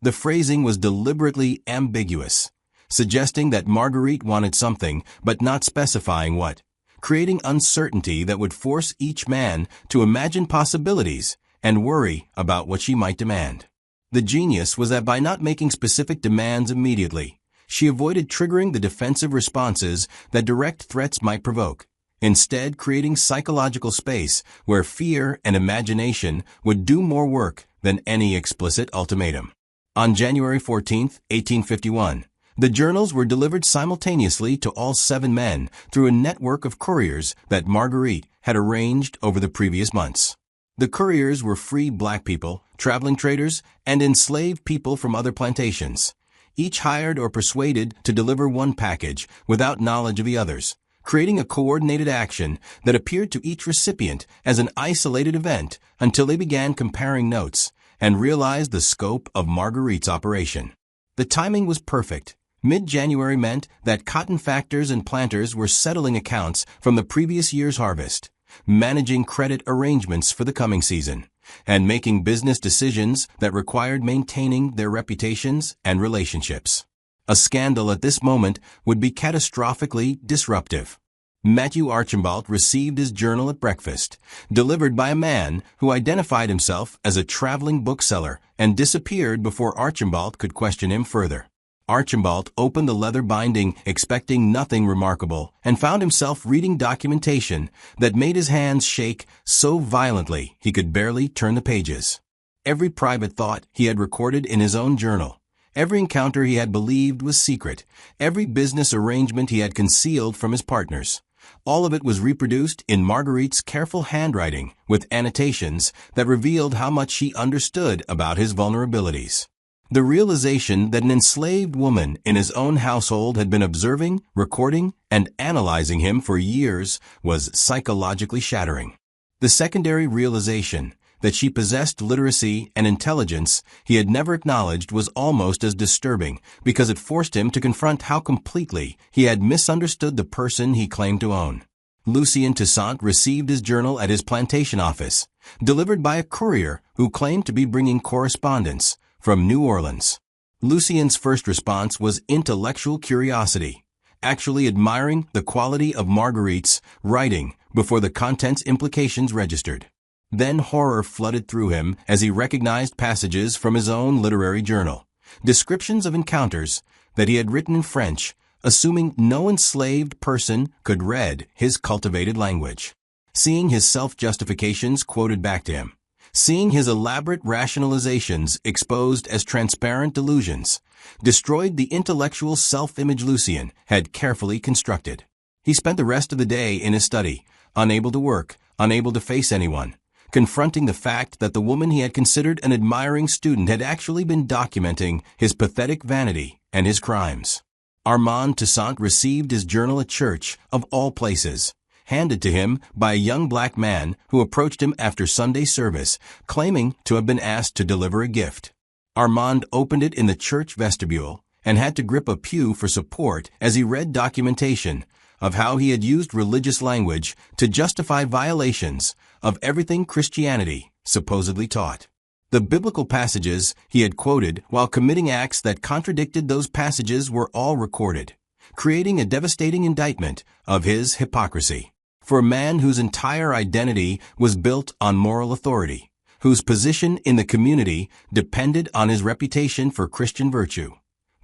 The phrasing was deliberately ambiguous, suggesting that Marguerite wanted something but not specifying what, creating uncertainty that would force each man to imagine possibilities and worry about what she might demand. The genius was that by not making specific demands immediately, she avoided triggering the defensive responses that direct threats might provoke, instead creating psychological space where fear and imagination would do more work than any explicit ultimatum. On January 14, 1851, the journals were delivered simultaneously to all 7 men through a network of couriers that Marguerite had arranged over the previous months. The couriers were free black people, traveling traders, and enslaved people from other plantations, each hired or persuaded to deliver one package without knowledge of the others, creating a coordinated action that appeared to each recipient as an isolated event until they began comparing notes and realized the scope of Marguerite's operation. The timing was perfect. Mid-January meant that cotton factors and planters were settling accounts from the previous year's harvest, managing credit arrangements for the coming season, and making business decisions that required maintaining their reputations and relationships. A scandal at this moment would be catastrophically disruptive. Matthew Archambault received his journal at breakfast, delivered by a man who identified himself as a traveling bookseller and disappeared before Archambault could question him further. Archibald opened the leather binding expecting nothing remarkable and found himself reading documentation that made his hands shake so violently he could barely turn the pages. Every private thought he had recorded in his own journal, every encounter he had believed was secret, every business arrangement he had concealed from his partners, all of it was reproduced in Marguerite's careful handwriting with annotations that revealed how much she understood about his vulnerabilities. The realization that an enslaved woman in his own household had been observing, recording, and analyzing him for years was psychologically shattering. The secondary realization that she possessed literacy and intelligence he had never acknowledged was almost as disturbing because it forced him to confront how completely he had misunderstood the person he claimed to own. Lucien Toussaint received his journal at his plantation office, delivered by a courier who claimed to be bringing correspondence from New Orleans. Lucien's first response was intellectual curiosity, actually admiring the quality of Marguerite's writing before the content's implications registered. Then horror flooded through him as he recognized passages from his own literary journal, descriptions of encounters that he had written in French, assuming no enslaved person could read his cultivated language. Seeing his self-justifications quoted back to him, seeing his elaborate rationalizations exposed as transparent delusions, destroyed the intellectual self-image Lucien had carefully constructed. He spent the rest of the day in his study, unable to work, unable to face anyone, confronting the fact that the woman he had considered an admiring student had actually been documenting his pathetic vanity and his crimes. Armand Toussaint received his journal at church, of all places, handed to him by a young black man who approached him after Sunday service, claiming to have been asked to deliver a gift. Armand opened it in the church vestibule and had to grip a pew for support as he read documentation of how he had used religious language to justify violations of everything Christianity supposedly taught. The biblical passages he had quoted while committing acts that contradicted those passages were all recorded, creating a devastating indictment of his hypocrisy. For a man whose entire identity was built on moral authority, whose position in the community depended on his reputation for Christian virtue,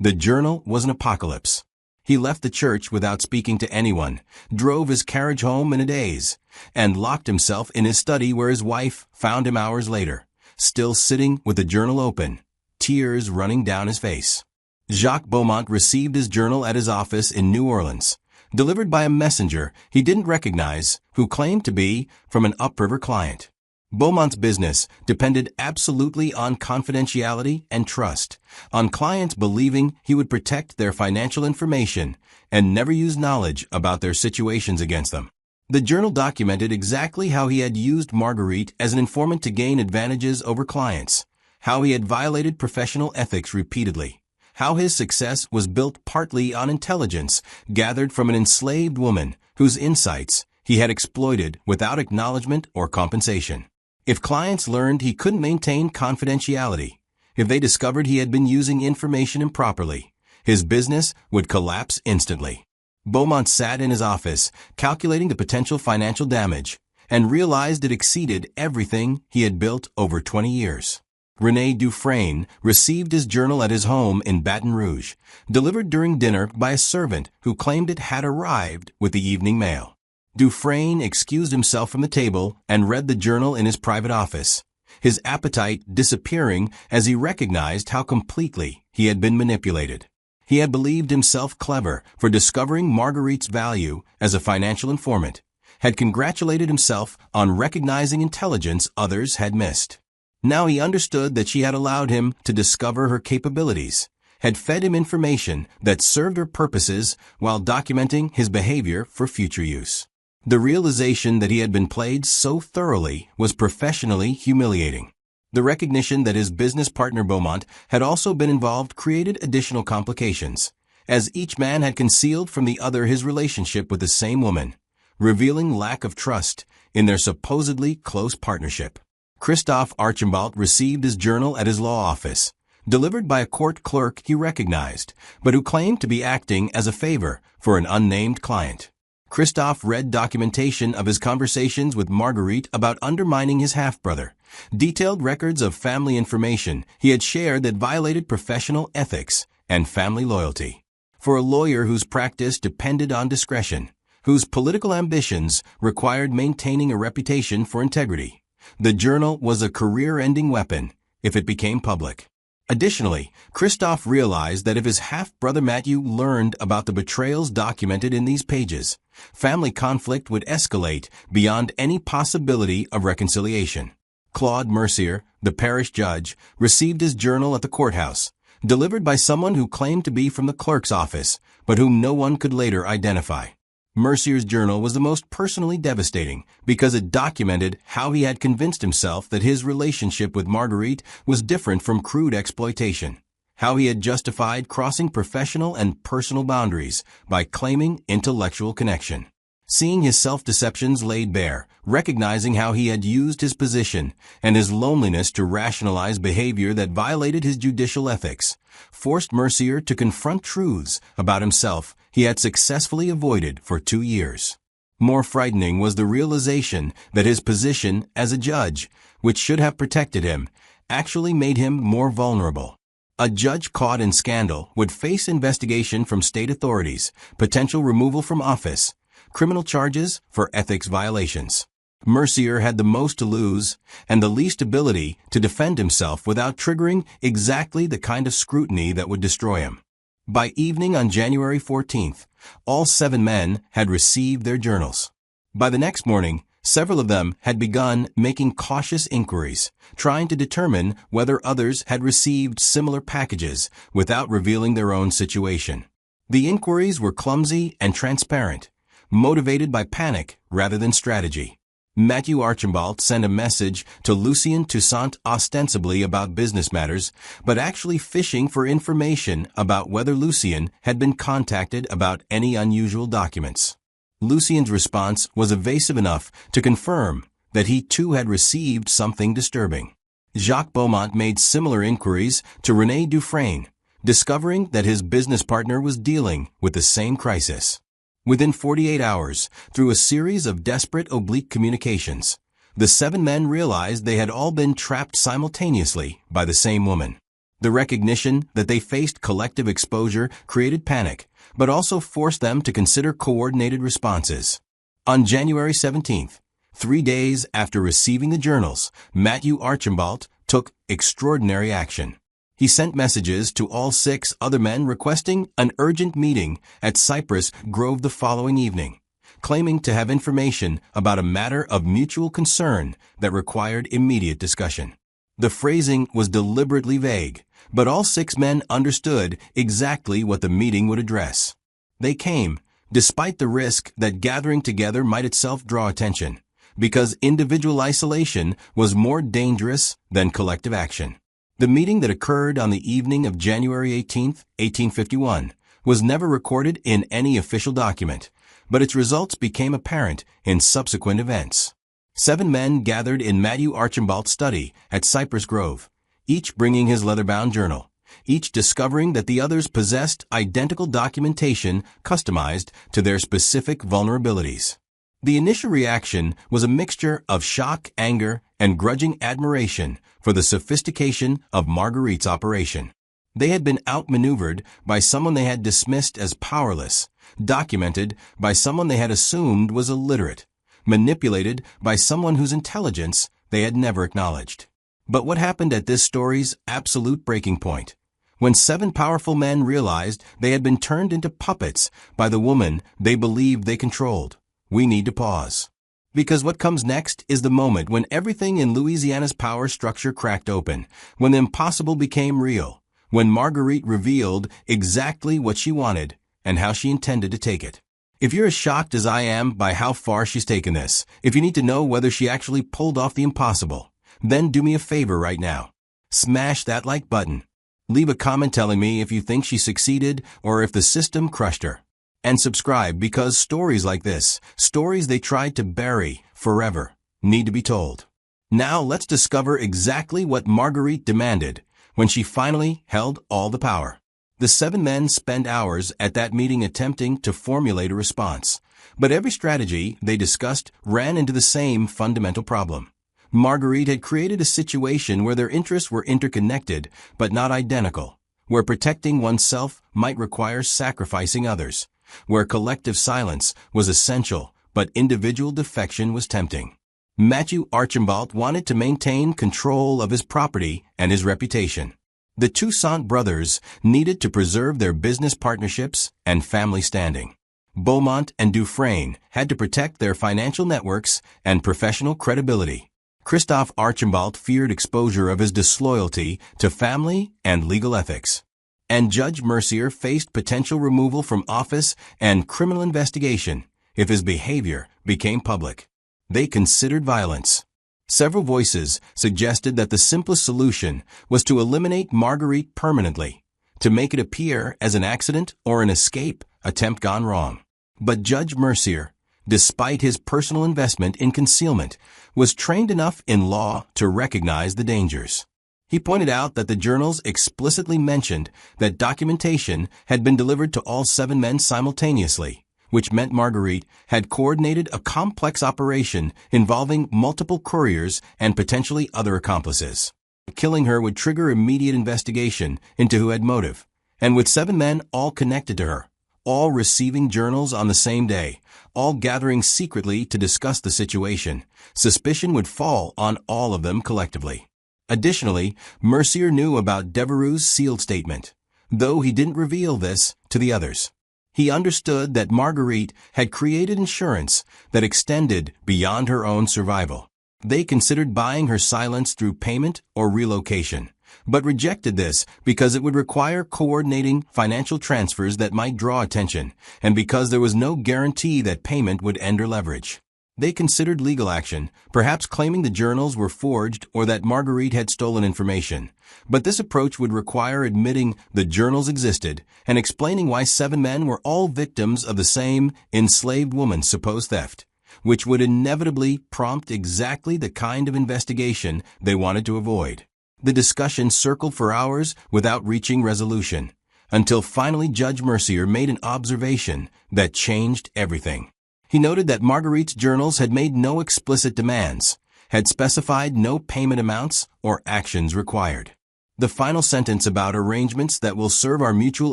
the journal was an apocalypse. He left the church without speaking to anyone, drove his carriage home in a daze, and locked himself in his study where his wife found him hours later, still sitting with the journal open, tears running down his face. Jacques Beaumont received his journal at his office in New Orleans, delivered by a messenger he didn't recognize who claimed to be from an upriver client. Beaumont's business depended absolutely on confidentiality and trust, on clients believing he would protect their financial information and never use knowledge about their situations against them. The journal documented exactly how he had used Marguerite as an informant to gain advantages over clients, how he had violated professional ethics repeatedly, how his success was built partly on intelligence gathered from an enslaved woman whose insights he had exploited without acknowledgement or compensation. If clients learned he couldn't maintain confidentiality, if they discovered he had been using information improperly, his business would collapse instantly. Beaumont sat in his office, calculating the potential financial damage, and realized it exceeded everything he had built over 20 years. René Dufresne received his journal at his home in Baton Rouge, delivered during dinner by a servant who claimed it had arrived with the evening mail. Dufresne excused himself from the table and read the journal in his private office, his appetite disappearing as he recognized how completely he had been manipulated. He had believed himself clever for discovering Marguerite's value as a financial informant, had congratulated himself on recognizing intelligence others had missed. Now he understood that she had allowed him to discover her capabilities, had fed him information that served her purposes while documenting his behavior for future use. The realization that he had been played so thoroughly was professionally humiliating. The recognition that his business partner Beaumont had also been involved created additional complications, as each man had concealed from the other his relationship with the same woman, revealing lack of trust in their supposedly close partnership. Christophe Archambault received his journal at his law office, delivered by a court clerk he recognized, but who claimed to be acting as a favor for an unnamed client. Christophe read documentation of his conversations with Marguerite about undermining his half-brother, detailed records of family information he had shared that violated professional ethics and family loyalty. For a lawyer whose practice depended on discretion, whose political ambitions required maintaining a reputation for integrity, the journal was a career-ending weapon if it became public. Additionally, Christophe realized that if his half-brother Matthew learned about the betrayals documented in these pages, family conflict would escalate beyond any possibility of reconciliation. Claude Mercier, the parish judge, received his journal at the courthouse, delivered by someone who claimed to be from the clerk's office, but whom no one could later identify. Mercier's journal was the most personally devastating because it documented how he had convinced himself that his relationship with Marguerite was different from crude exploitation, how he had justified crossing professional and personal boundaries by claiming intellectual connection. Seeing his self-deceptions laid bare, recognizing how he had used his position and his loneliness to rationalize behavior that violated his judicial ethics, forced Mercier to confront truths about himself he had successfully avoided for 2 years. More frightening was the realization that his position as a judge, which should have protected him, actually made him more vulnerable. A judge caught in scandal would face investigation from state authorities, potential removal from office, criminal charges for ethics violations. Mercier had the most to lose and the least ability to defend himself without triggering exactly the kind of scrutiny that would destroy him. By evening on January 14th, all 7 men had received their journals. By the next morning, several of them had begun making cautious inquiries, trying to determine whether others had received similar packages without revealing their own situation. The inquiries were clumsy and transparent, motivated by panic rather than strategy. Matthew Archambault sent a message to Lucien Toussaint ostensibly about business matters, but actually fishing for information about whether Lucien had been contacted about any unusual documents. Lucien's response was evasive enough to confirm that he too had received something disturbing. Jacques Beaumont made similar inquiries to René Dufresne, discovering that his business partner was dealing with the same crisis. Within 48 hours, through a series of desperate oblique communications, the 7 men realized they had all been trapped simultaneously by the same woman. The recognition that they faced collective exposure created panic, but also forced them to consider coordinated responses. On January 17th, 3 days after receiving the journals, Matthew Archambault took extraordinary action. He sent messages to all 6 other men requesting an urgent meeting at Cypress Grove the following evening, claiming to have information about a matter of mutual concern that required immediate discussion. The phrasing was deliberately vague, but all 6 men understood exactly what the meeting would address. They came, despite the risk that gathering together might itself draw attention, because individual isolation was more dangerous than collective action. The meeting that occurred on the evening of January 18, 1851, was never recorded in any official document, but its results became apparent in subsequent events. 7 men gathered in Matthew Archambault's study at Cypress Grove, each bringing his leather-bound journal, each discovering that the others possessed identical documentation customized to their specific vulnerabilities. The initial reaction was a mixture of shock, anger, and grudging admiration for the sophistication of Marguerite's operation. They had been outmaneuvered by someone they had dismissed as powerless, documented by someone they had assumed was illiterate, manipulated by someone whose intelligence they had never acknowledged. But what happened at this story's absolute breaking point? When 7 powerful men realized they had been turned into puppets by the woman they believed they controlled. We need to pause. Because what comes next is the moment when everything in Louisiana's power structure cracked open, when the impossible became real, when Marguerite revealed exactly what she wanted and how she intended to take it. If you're as shocked as I am by how far she's taken this, if you need to know whether she actually pulled off the impossible, then do me a favor right now. Smash that like button. Leave a comment telling me if you think she succeeded or if the system crushed her. And subscribe because stories like this, stories they tried to bury forever, need to be told. Now let's discover exactly what Marguerite demanded when she finally held all the power. The 7 men spent hours at that meeting attempting to formulate a response, but every strategy they discussed ran into the same fundamental problem. Marguerite had created a situation where their interests were interconnected but not identical, where protecting oneself might require sacrificing others, where collective silence was essential but individual defection was tempting. Matthew Archambault wanted to maintain control of his property and his reputation. The Toussaint brothers needed to preserve their business partnerships and family standing. Beaumont and Dufresne had to protect their financial networks and professional credibility. Christophe Archambault feared exposure of his disloyalty to family and legal ethics. And Judge Mercier faced potential removal from office and criminal investigation if his behavior became public. They considered violence. Several voices suggested that the simplest solution was to eliminate Marguerite permanently, to make it appear as an accident or an escape attempt gone wrong. But Judge Mercier, despite his personal investment in concealment, was trained enough in law to recognize the dangers. He pointed out that the journals explicitly mentioned that documentation had been delivered to all 7 men simultaneously, which meant Marguerite had coordinated a complex operation involving multiple couriers and potentially other accomplices. Killing her would trigger immediate investigation into who had motive, and with 7 men all connected to her, all receiving journals on the same day, all gathering secretly to discuss the situation, suspicion would fall on all of them collectively. Additionally, Mercier knew about Devereux's sealed statement, though he didn't reveal this to the others. He understood that Marguerite had created insurance that extended beyond her own survival. They considered buying her silence through payment or relocation, but rejected this because it would require coordinating financial transfers that might draw attention, and because there was no guarantee that payment would end her leverage. They considered legal action, perhaps claiming the journals were forged or that Marguerite had stolen information. But this approach would require admitting the journals existed and explaining why 7 men were all victims of the same enslaved woman's supposed theft, which would inevitably prompt exactly the kind of investigation they wanted to avoid. The discussion circled for hours without reaching resolution, until finally Judge Mercier made an observation that changed everything. He noted that Marguerite's journals had made no explicit demands, had specified no payment amounts or actions required. The final sentence about arrangements that will serve our mutual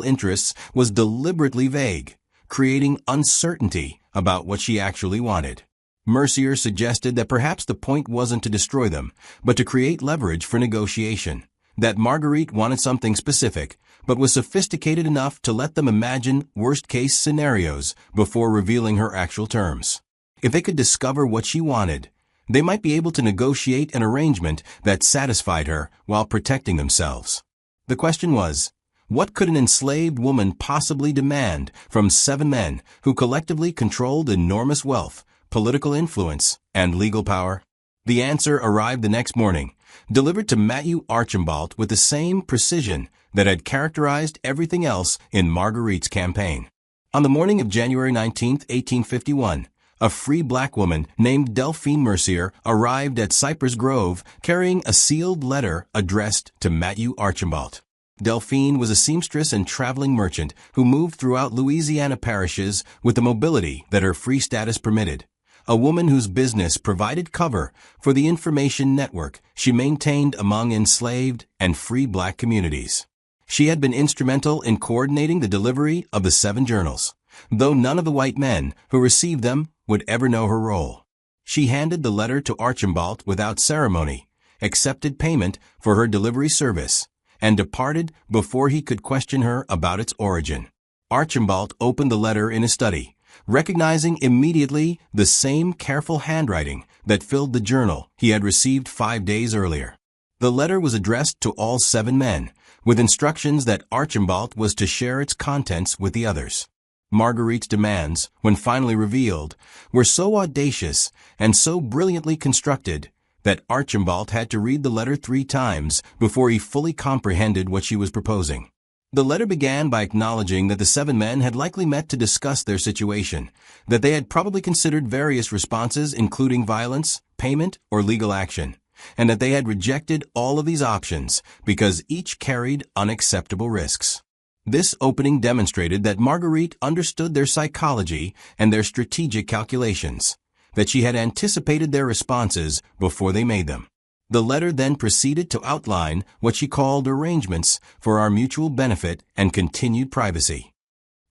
interests was deliberately vague, creating uncertainty about what she actually wanted. Mercier suggested that perhaps the point wasn't to destroy them, but to create leverage for negotiation, that Marguerite wanted something specific, but was sophisticated enough to let them imagine worst-case scenarios before revealing her actual terms. If they could discover what she wanted, they might be able to negotiate an arrangement that satisfied her while protecting themselves. The question was, what could an enslaved woman possibly demand from 7 men who collectively controlled enormous wealth, political influence, and legal power? The answer arrived the next morning, delivered to Matthew Archambault with the same precision that had characterized everything else in Marguerite's campaign. On the morning of January 19, 1851, a free black woman named Delphine Mercier arrived at Cypress Grove carrying a sealed letter addressed to Matthew Archambault. Delphine was a seamstress and traveling merchant who moved throughout Louisiana parishes with the mobility that her free status permitted. A woman whose business provided cover for the information network she maintained among enslaved and free black communities. She had been instrumental in coordinating the delivery of the 7 journals, though none of the white men who received them would ever know her role. She handed the letter to Archambault without ceremony, accepted payment for her delivery service, and departed before he could question her about its origin. Archambault opened the letter in his study, recognizing immediately the same careful handwriting that filled the journal he had received 5 days earlier. The letter was addressed to all 7 men, with instructions that Archambault was to share its contents with the others. Marguerite's demands, when finally revealed, were so audacious and so brilliantly constructed that Archambault had to read the letter 3 times before he fully comprehended what she was proposing. The letter began by acknowledging that the 7 men had likely met to discuss their situation, that they had probably considered various responses including violence, payment, or legal action, and that they had rejected all of these options because each carried unacceptable risks. This opening demonstrated that Marguerite understood their psychology and their strategic calculations, that she had anticipated their responses before they made them. The letter then proceeded to outline what she called arrangements for our mutual benefit and continued privacy.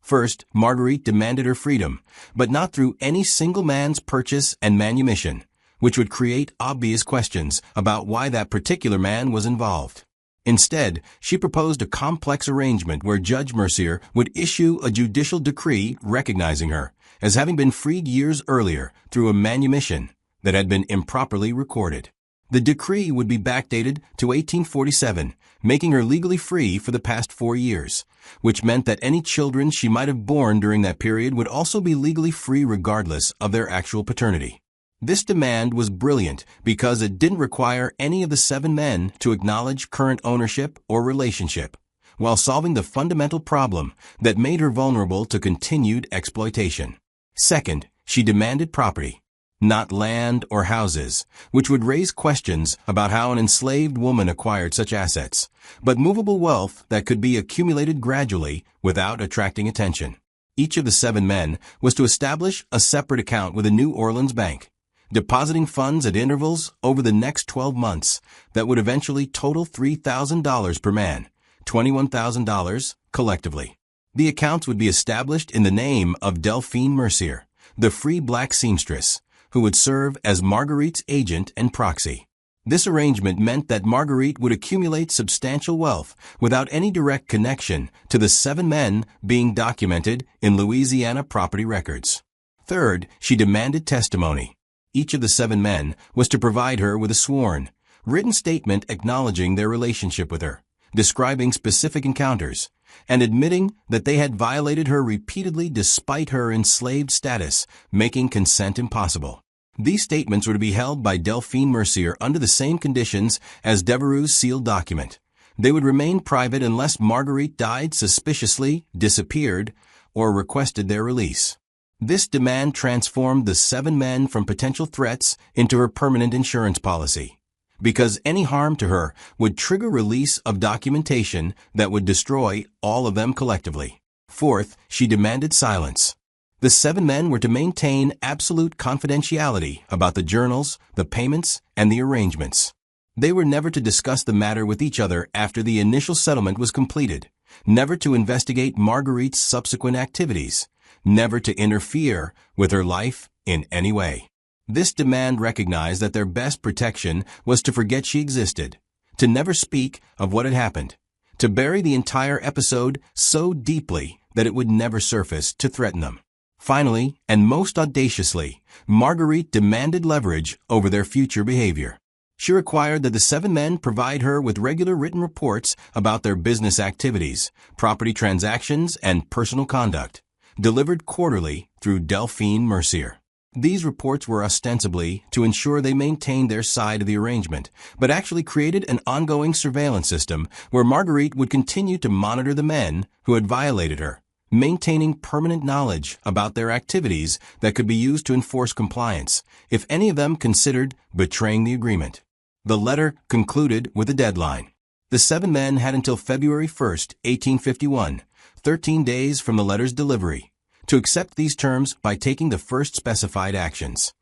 First, Marguerite demanded her freedom, but not through any single man's purchase and manumission, which would create obvious questions about why that particular man was involved. Instead, she proposed a complex arrangement where Judge Mercier would issue a judicial decree recognizing her as having been freed years earlier through a manumission that had been improperly recorded. The decree would be backdated to 1847, making her legally free for the past 4 years, which meant that any children she might have borne during that period would also be legally free regardless of their actual paternity. This demand was brilliant because it didn't require any of the 7 men to acknowledge current ownership or relationship, while solving the fundamental problem that made her vulnerable to continued exploitation. Second, she demanded property, not land or houses, which would raise questions about how an enslaved woman acquired such assets, but movable wealth that could be accumulated gradually without attracting attention. Each of the 7 men was to establish a separate account with a New Orleans bank, depositing funds at intervals over the next 12 months that would eventually total $3,000 per man, $21,000 collectively. The accounts would be established in the name of Delphine Mercier, the free black seamstress, who would serve as Marguerite's agent and proxy. This arrangement meant that Marguerite would accumulate substantial wealth without any direct connection to the 7 men being documented in Louisiana property records. Third, she demanded testimony. Each of the 7 men was to provide her with a sworn, written statement acknowledging their relationship with her, describing specific encounters, and admitting that they had violated her repeatedly despite her enslaved status, making consent impossible. These statements were to be held by Delphine Mercier under the same conditions as Devereux's sealed document. They would remain private unless Marguerite died suspiciously, disappeared, or requested their release. This demand transformed the 7 men from potential threats into her permanent insurance policy, because any harm to her would trigger release of documentation that would destroy all of them collectively. Fourth, she demanded silence. The 7 men were to maintain absolute confidentiality about the journals, the payments, and the arrangements. They were never to discuss the matter with each other after the initial settlement was completed, never to investigate Marguerite's subsequent activities, never to interfere with her life in any way. This demand recognized that their best protection was to forget she existed, to never speak of what had happened, to bury the entire episode so deeply that it would never surface to threaten them. Finally, and most audaciously, Marguerite demanded leverage over their future behavior. She required that the 7 men provide her with regular written reports about their business activities, property transactions, and personal conduct, delivered quarterly through Delphine Mercier. These reports were ostensibly to ensure they maintained their side of the arrangement, but actually created an ongoing surveillance system where Marguerite would continue to monitor the men who had violated her, maintaining permanent knowledge about their activities that could be used to enforce compliance, if any of them considered betraying the agreement. The letter concluded with a deadline. The 7 men had until February 1st, 1851, 13 days from the letter's delivery, to accept these terms by taking the first specified actions.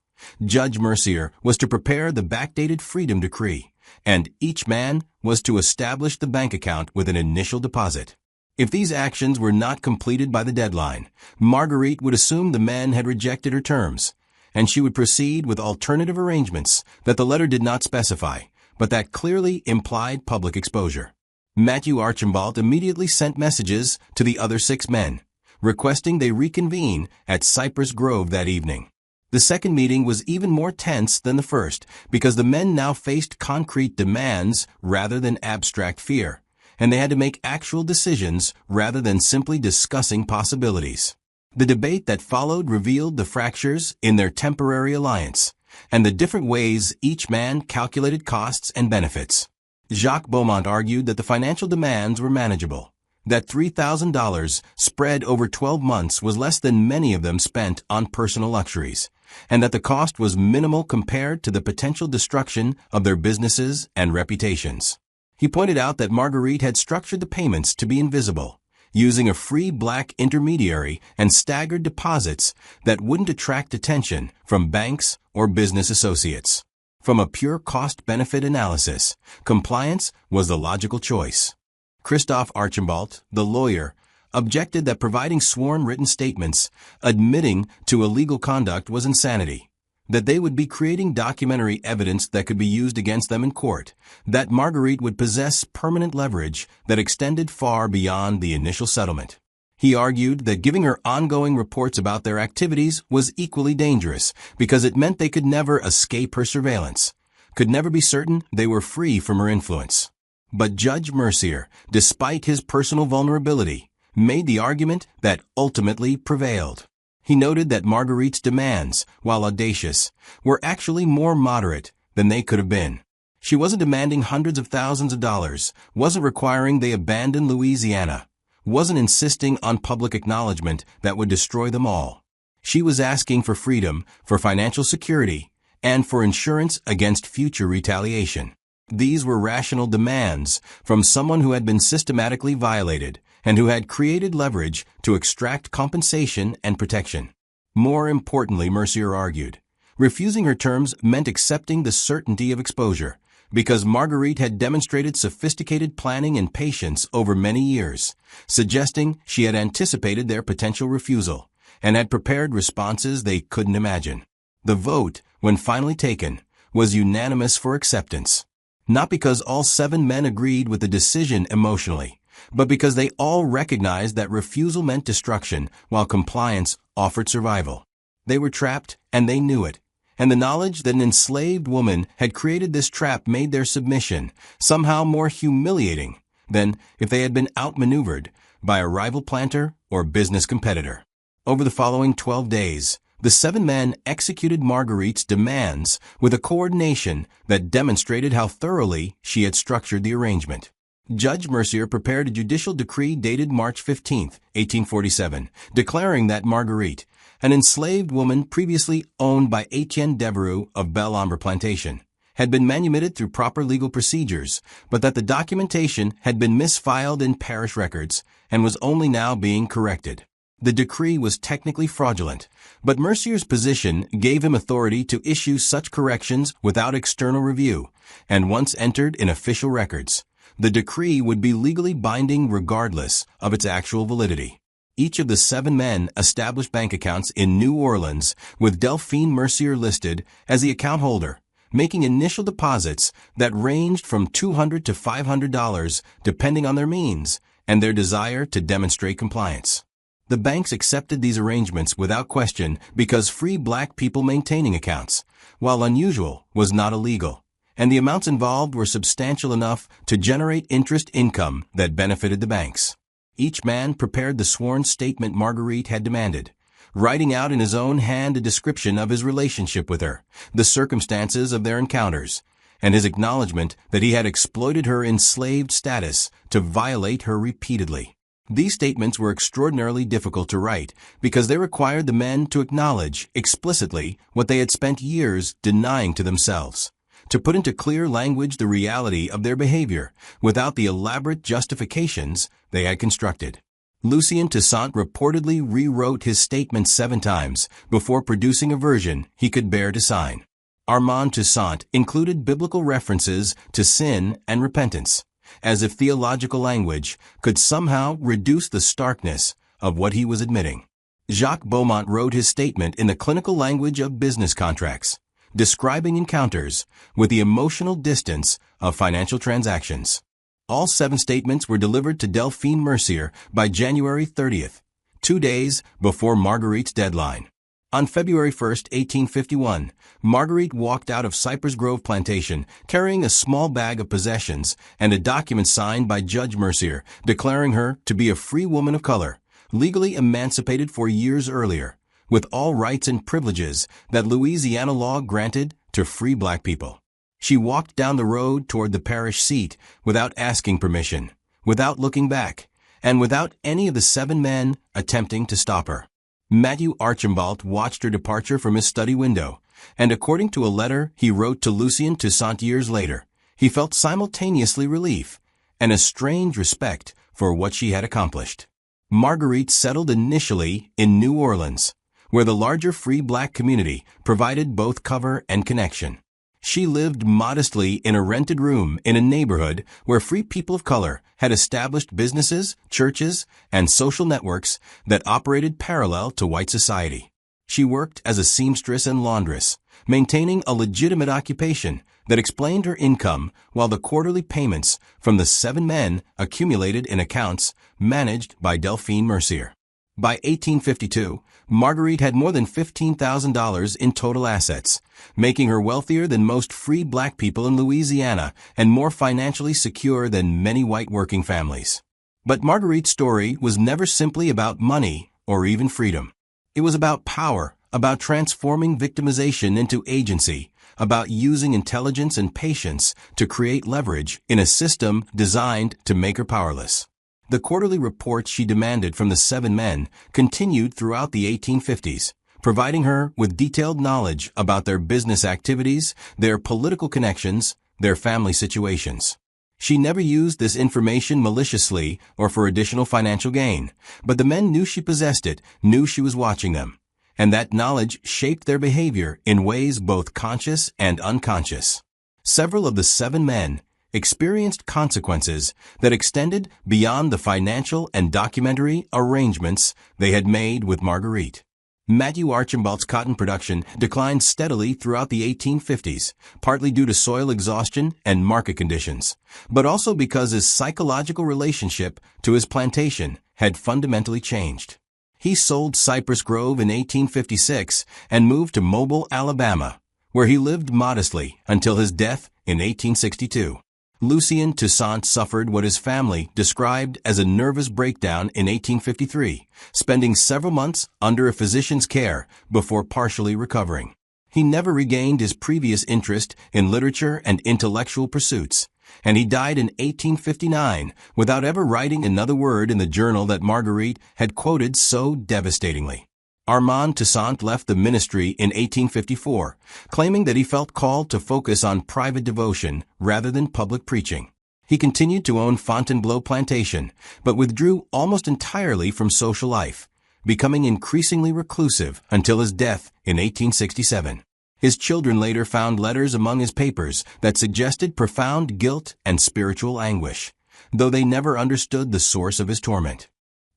Judge Mercier was to prepare the backdated freedom decree, and each man was to establish the bank account with an initial deposit. If these actions were not completed by the deadline, Marguerite would assume the men had rejected her terms, and she would proceed with alternative arrangements that the letter did not specify, but that clearly implied public exposure. Matthew Archambault immediately sent messages to the other 6 men, requesting they reconvene at Cypress Grove that evening. The second meeting was even more tense than the first because the men now faced concrete demands rather than abstract fear, and they had to make actual decisions rather than simply discussing possibilities. The debate that followed revealed the fractures in their temporary alliance and the different ways each man calculated costs and benefits. Jacques Beaumont argued that the financial demands were manageable, that $3,000 spread over 12 months was less than many of them spent on personal luxuries, and that the cost was minimal compared to the potential destruction of their businesses and reputations. He pointed out that Marguerite had structured the payments to be invisible, using a free black intermediary and staggered deposits that wouldn't attract attention from banks or business associates. From a pure cost-benefit analysis, compliance was the logical choice. Christoph Archambault, the lawyer, objected that providing sworn written statements admitting to illegal conduct was insanity, that they would be creating documentary evidence that could be used against them in court, that Marguerite would possess permanent leverage that extended far beyond the initial settlement. He argued that giving her ongoing reports about their activities was equally dangerous because it meant they could never escape her surveillance, could never be certain they were free from her influence. But Judge Mercier, despite his personal vulnerability, made the argument that ultimately prevailed. He noted that Marguerite's demands, while audacious, were actually more moderate than they could have been. She wasn't demanding hundreds of thousands of dollars, wasn't requiring they abandon Louisiana, wasn't insisting on public acknowledgement that would destroy them all. She was asking for freedom, for financial security, and for insurance against future retaliation. These were rational demands from someone who had been systematically violated and who had created leverage to extract compensation and protection. More importantly, Mercier argued, refusing her terms meant accepting the certainty of exposure, because Marguerite had demonstrated sophisticated planning and patience over many years, suggesting she had anticipated their potential refusal and had prepared responses they couldn't imagine. The vote, when finally taken, was unanimous for acceptance, not because all 7 men agreed with the decision emotionally, but because they all recognized that refusal meant destruction while compliance offered survival. They were trapped, and they knew it. And the knowledge that an enslaved woman had created this trap made their submission somehow more humiliating than if they had been outmaneuvered by a rival planter or business competitor. Over the following 12 days, the 7 men executed Marguerite's demands with a coordination that demonstrated how thoroughly she had structured the arrangement. Judge Mercier prepared a judicial decree dated March 15, 1847, declaring that Marguerite, an enslaved woman previously owned by Etienne Devereux of Belle Ombre Plantation, had been manumitted through proper legal procedures, but that the documentation had been misfiled in parish records and was only now being corrected. The decree was technically fraudulent, but Mercier's position gave him authority to issue such corrections without external review, and once entered in official records, the decree would be legally binding regardless of its actual validity. Each of the 7 men established bank accounts in New Orleans with Delphine Mercier listed as the account holder, making initial deposits that ranged from $200 to $500 depending on their means and their desire to demonstrate compliance. The banks accepted these arrangements without question because free black people maintaining accounts, while unusual, was not illegal, and the amounts involved were substantial enough to generate interest income that benefited the banks. Each man prepared the sworn statement Marguerite had demanded, writing out in his own hand a description of his relationship with her, the circumstances of their encounters, and his acknowledgement that he had exploited her enslaved status to violate her repeatedly. These statements were extraordinarily difficult to write because they required the men to acknowledge explicitly what they had spent years denying to themselves, to put into clear language the reality of their behavior without the elaborate justifications they had constructed. Lucien Toussaint reportedly rewrote his statement 7 times before producing a version he could bear to sign. Armand Toussaint included biblical references to sin and repentance, as if theological language could somehow reduce the starkness of what he was admitting. Jacques Beaumont wrote his statement in the clinical language of business contracts, describing encounters with the emotional distance of financial transactions. All 7 statements were delivered to Delphine Mercier by January 30th, 2 days before Marguerite's deadline. On February 1, 1851, Marguerite walked out of Cypress Grove Plantation carrying a small bag of possessions and a document signed by Judge Mercier declaring her to be a free woman of color, legally emancipated 4 years earlier, with all rights and privileges that Louisiana law granted to free black people. She walked down the road toward the parish seat without asking permission, without looking back, and without any of the 7 men attempting to stop her. Matthew Archambault watched her departure from his study window, and according to a letter he wrote to Lucien Toussaint years later, he felt simultaneously relief and a strange respect for what she had accomplished. Marguerite settled initially in New Orleans, where the larger free black community provided both cover and connection. She lived modestly in a rented room in a neighborhood where free people of color had established businesses, churches, and social networks that operated parallel to white society. She worked as a seamstress and laundress, maintaining a legitimate occupation that explained her income while the quarterly payments from the 7 men accumulated in accounts managed by Delphine Mercier. By 1852, Marguerite had more than $15,000 in total assets, making her wealthier than most free black people in Louisiana and more financially secure than many white working families. But Marguerite's story was never simply about money or even freedom. It was about power, about transforming victimization into agency, about using intelligence and patience to create leverage in a system designed to make her powerless. The quarterly reports she demanded from the 7 men continued throughout the 1850s, providing her with detailed knowledge about their business activities, their political connections, their family situations. She never used this information maliciously or for additional financial gain, but the men knew she possessed it, knew she was watching them, and that knowledge shaped their behavior in ways both conscious and unconscious. Several of the 7 men experienced consequences that extended beyond the financial and documentary arrangements they had made with Marguerite. Matthew Archambault's cotton production declined steadily throughout the 1850s, partly due to soil exhaustion and market conditions, but also because his psychological relationship to his plantation had fundamentally changed. He sold Cypress Grove in 1856 and moved to Mobile, Alabama, where he lived modestly until his death in 1862. Lucien Toussaint suffered what his family described as a nervous breakdown in 1853, spending several months under a physician's care before partially recovering. He never regained his previous interest in literature and intellectual pursuits, and he died in 1859 without ever writing another word in the journal that Marguerite had quoted so devastatingly. Armand Toussaint left the ministry in 1854, claiming that he felt called to focus on private devotion rather than public preaching. He continued to own Fontainebleau Plantation, but withdrew almost entirely from social life, becoming increasingly reclusive until his death in 1867. His children later found letters among his papers that suggested profound guilt and spiritual anguish, though they never understood the source of his torment.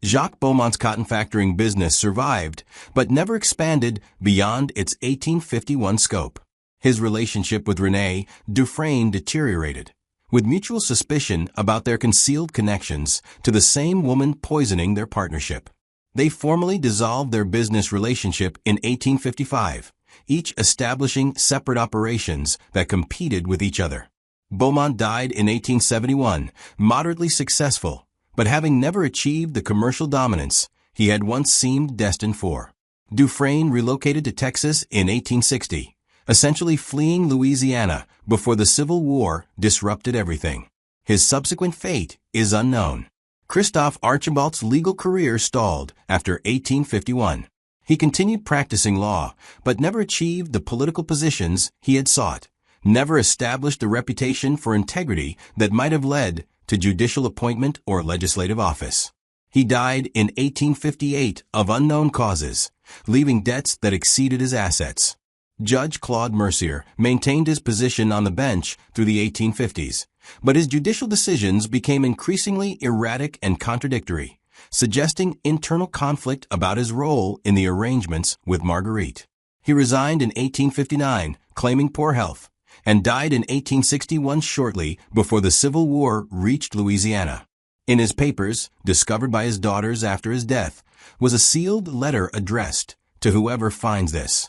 Jacques Beaumont's cotton factoring business survived, but never expanded beyond its 1851 scope. His relationship with Renée Dufresne deteriorated, with mutual suspicion about their concealed connections to the same woman poisoning their partnership. They formally dissolved their business relationship in 1855, each establishing separate operations that competed with each other. Beaumont died in 1871, moderately successful, but having never achieved the commercial dominance he had once seemed destined for. Dufresne relocated to Texas in 1860, essentially fleeing Louisiana before the Civil War disrupted everything. His subsequent fate is unknown. Christophe Archambault's legal career stalled after 1851. He continued practicing law, but never achieved the political positions he had sought, never established the reputation for integrity that might have led to judicial appointment or legislative office. He died in 1858 of unknown causes, leaving debts that exceeded his assets. Judge Claude Mercier maintained his position on the bench through the 1850s, but his judicial decisions became increasingly erratic and contradictory, suggesting internal conflict about his role in the arrangements with Marguerite. He resigned in 1859, claiming poor health, and died in 1861 shortly before the Civil War reached Louisiana. In his papers, discovered by his daughters after his death, was a sealed letter addressed to whoever finds this.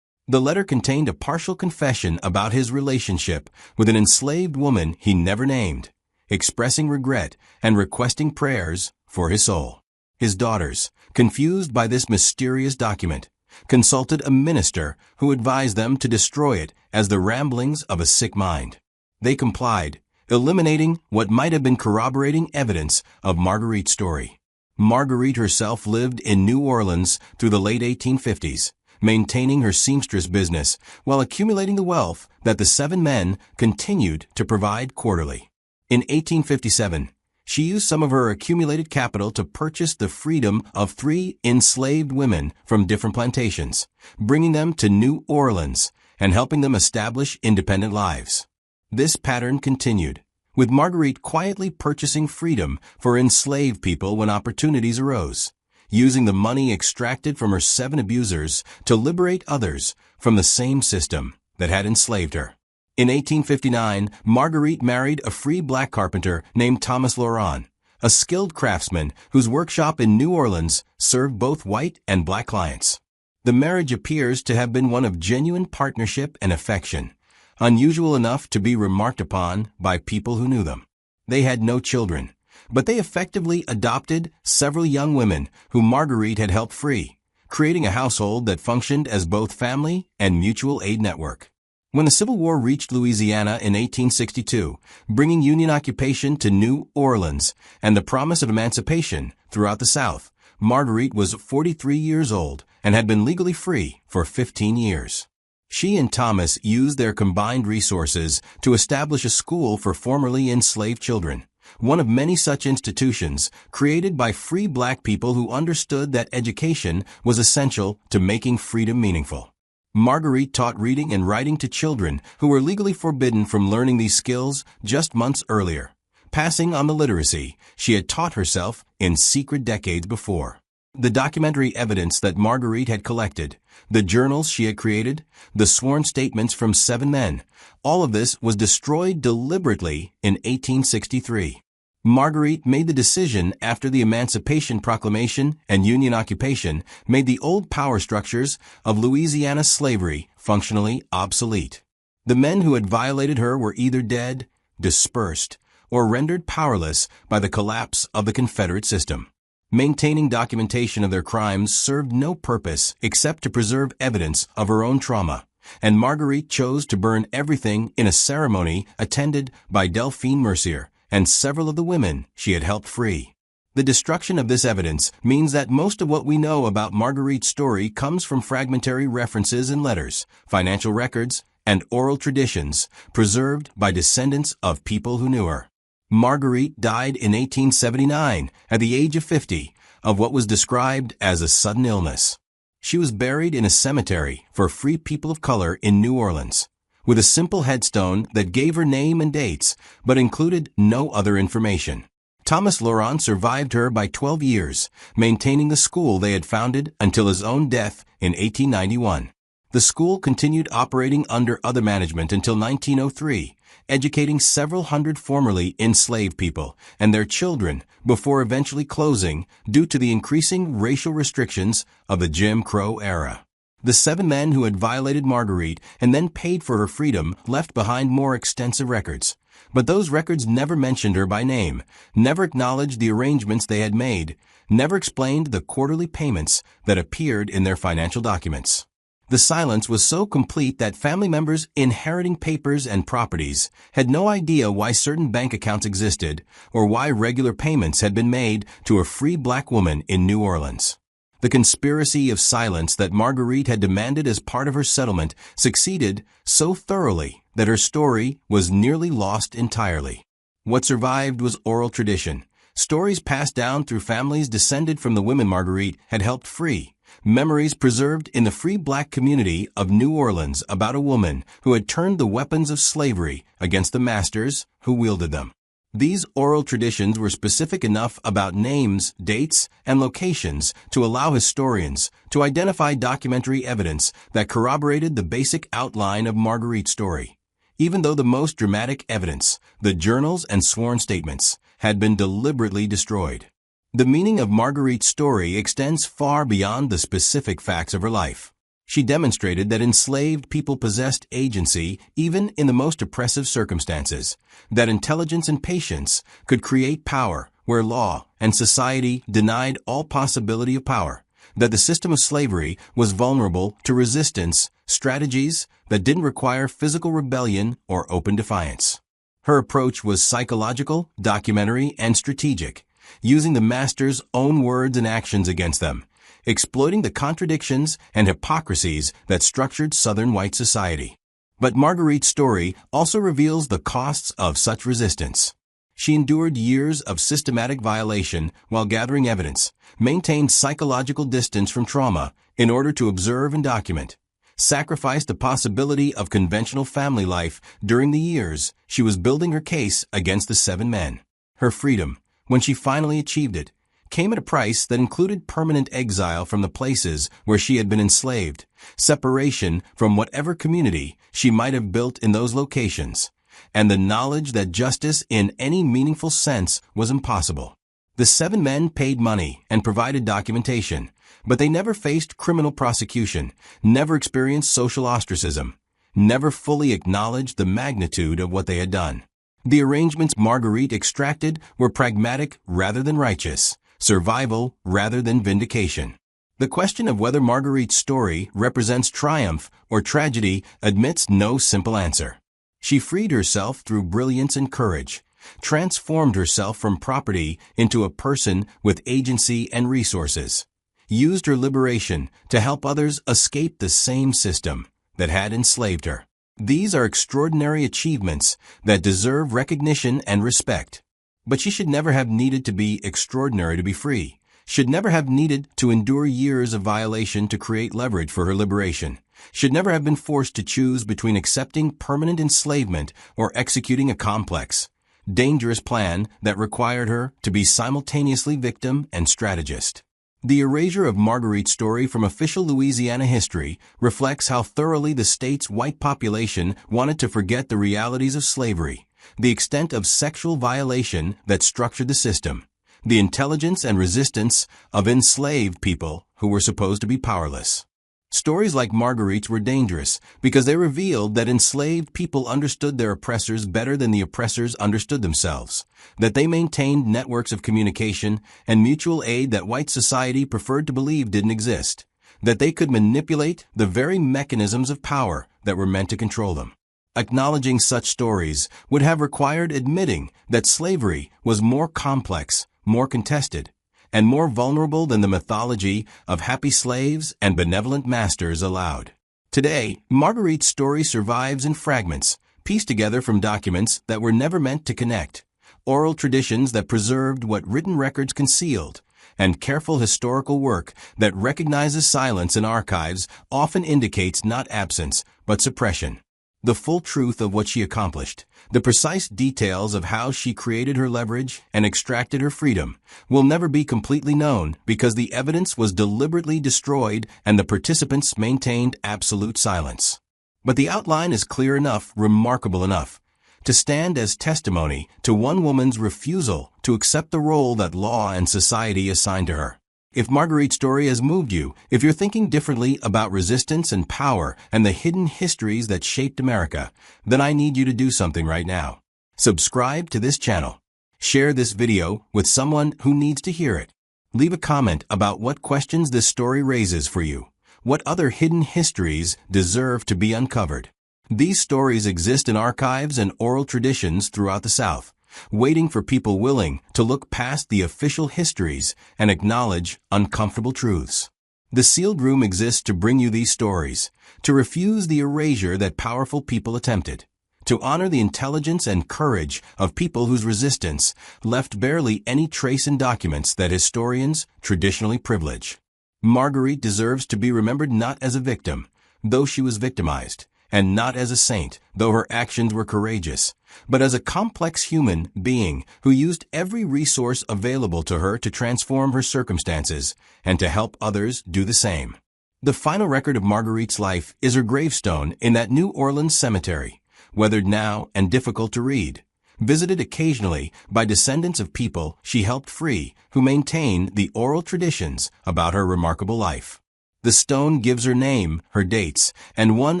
The letter contained a partial confession about his relationship with an enslaved woman he never named, expressing regret and requesting prayers for his soul. His daughters, confused by this mysterious document, consulted a minister who advised them to destroy it as the ramblings of a sick mind. They complied, eliminating what might have been corroborating evidence of Marguerite's story. Marguerite herself lived in New Orleans through the late 1850s, maintaining her seamstress business while accumulating the wealth that the 7 men continued to provide quarterly. In 1857, she used some of her accumulated capital to purchase the freedom of 3 enslaved women from different plantations, bringing them to New Orleans and helping them establish independent lives. This pattern continued, with Marguerite quietly purchasing freedom for enslaved people when opportunities arose, using the money extracted from her 7 abusers to liberate others from the same system that had enslaved her. In 1859, Marguerite married a free black carpenter named Thomas Laurent, a skilled craftsman whose workshop in New Orleans served both white and black clients. The marriage appears to have been one of genuine partnership and affection, unusual enough to be remarked upon by people who knew them. They had no children, but they effectively adopted several young women whom Marguerite had helped free, creating a household that functioned as both family and mutual aid network. When the Civil War reached Louisiana in 1862, bringing Union occupation to New Orleans and the promise of emancipation throughout the South, Marguerite was 43 years old and had been legally free for 15 years. She and Thomas used their combined resources to establish a school for formerly enslaved children, one of many such institutions created by free black people who understood that education was essential to making freedom meaningful. Marguerite taught reading and writing to children who were legally forbidden from learning these skills just months earlier, passing on the literacy she had taught herself in secret decades before. The documentary evidence that Marguerite had collected, the journals she had created, the sworn statements from 7 men, all of this was destroyed deliberately in 1863. Marguerite made the decision after the Emancipation Proclamation and Union occupation made the old power structures of Louisiana slavery functionally obsolete. The men who had violated her were either dead, dispersed, or rendered powerless by the collapse of the Confederate system. Maintaining documentation of their crimes served no purpose except to preserve evidence of her own trauma, and Marguerite chose to burn everything in a ceremony attended by Delphine Mercier and several of the women she had helped free. The destruction of this evidence means that most of what we know about Marguerite's story comes from fragmentary references in letters, financial records, and oral traditions preserved by descendants of people who knew her. Marguerite died in 1879 at the age of 50 of what was described as a sudden illness. She was buried in a cemetery for free people of color in New Orleans, with a simple headstone that gave her name and dates, but included no other information. Thomas Laurent survived her by 12 years, maintaining the school they had founded until his own death in 1891. The school continued operating under other management until 1903, educating several hundred formerly enslaved people and their children before eventually closing due to the increasing racial restrictions of the Jim Crow era. The 7 men who had violated Marguerite and then paid for her freedom left behind more extensive records. But those records never mentioned her by name, never acknowledged the arrangements they had made, never explained the quarterly payments that appeared in their financial documents. The silence was so complete that family members inheriting papers and properties had no idea why certain bank accounts existed or why regular payments had been made to a free black woman in New Orleans. The conspiracy of silence that Marguerite had demanded as part of her settlement succeeded so thoroughly that her story was nearly lost entirely. What survived was oral tradition, stories passed down through families descended from the women Marguerite had helped free, memories preserved in the free black community of New Orleans about a woman who had turned the weapons of slavery against the masters who wielded them. These oral traditions were specific enough about names, dates, and locations to allow historians to identify documentary evidence that corroborated the basic outline of Marguerite's story, even though the most dramatic evidence, the journals and sworn statements, had been deliberately destroyed. The meaning of Marguerite's story extends far beyond the specific facts of her life. She demonstrated that enslaved people possessed agency even in the most oppressive circumstances, that intelligence and patience could create power where law and society denied all possibility of power, that the system of slavery was vulnerable to resistance strategies that didn't require physical rebellion or open defiance. Her approach was psychological, documentary, and strategic, using the master's own words and actions against them, exploiting the contradictions and hypocrisies that structured Southern white society. But Marguerite's story also reveals the costs of such resistance. She endured years of systematic violation while gathering evidence, maintained psychological distance from trauma in order to observe and document. sacrificed the possibility of conventional family life during the years she was building her case against the 7 men. Her freedom, when she finally achieved it, came at a price that included permanent exile from the places where she had been enslaved, separation from whatever community she might have built in those locations, and the knowledge that justice in any meaningful sense was impossible. The 7 men paid money and provided documentation, but they never faced criminal prosecution, never experienced social ostracism, never fully acknowledged the magnitude of what they had done. The arrangements Marguerite extracted were pragmatic rather than righteous, survival rather than vindication. The question of whether Marguerite's story represents triumph or tragedy admits no simple answer. She freed herself through brilliance and courage, transformed herself from property into a person with agency and resources, used her liberation to help others escape the same system that had enslaved her. These are extraordinary achievements that deserve recognition and respect. But she should never have needed to be extraordinary to be free, should never have needed to endure years of violation to create leverage for her liberation, should never have been forced to choose between accepting permanent enslavement or executing a complex, dangerous plan that required her to be simultaneously victim and strategist. The erasure of Marguerite's story from official Louisiana history reflects how thoroughly the state's white population wanted to forget the realities of slavery, the extent of sexual violation that structured the system, the intelligence and resistance of enslaved people who were supposed to be powerless. Stories like Marguerite's were dangerous because they revealed that enslaved people understood their oppressors better than the oppressors understood themselves, that they maintained networks of communication and mutual aid that white society preferred to believe didn't exist, that they could manipulate the very mechanisms of power that were meant to control them. Acknowledging such stories would have required admitting that slavery was more complex, more contested, and more vulnerable than the mythology of happy slaves and benevolent masters allowed. Today, Marguerite's story survives in fragments, pieced together from documents that were never meant to connect, oral traditions that preserved what written records concealed, and careful historical work that recognizes silence in archives often indicates not absence, but suppression. The full truth of what she accomplished, the precise details of how she created her leverage and extracted her freedom, will never be completely known because the evidence was deliberately destroyed and the participants maintained absolute silence. But the outline is clear enough, remarkable enough, to stand as testimony to one woman's refusal to accept the role that law and society assigned to her. If Marguerite's story has moved you, if you're thinking differently about resistance and power and the hidden histories that shaped America, then I need you to do something right now. Subscribe to this channel. Share this video with someone who needs to hear it. Leave a comment about what questions this story raises for you. What other hidden histories deserve to be uncovered? These stories exist in archives and oral traditions throughout the South, waiting for people willing to look past the official histories and acknowledge uncomfortable truths. The sealed room exists to bring you these stories, to refuse the erasure that powerful people attempted, to honor the intelligence and courage of people whose resistance left barely any trace in documents that historians traditionally privilege. Marguerite deserves to be remembered not as a victim, though she was victimized, and not as a saint, though her actions were courageous, but as a complex human being who used every resource available to her to transform her circumstances and to help others do the same. The final record of Marguerite's life is her gravestone in that New Orleans cemetery, weathered now and difficult to read, visited occasionally by descendants of people she helped free who maintain the oral traditions about her remarkable life. The stone gives her name, her dates, and one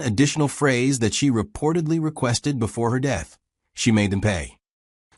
additional phrase that she reportedly requested before her death. She made them pay.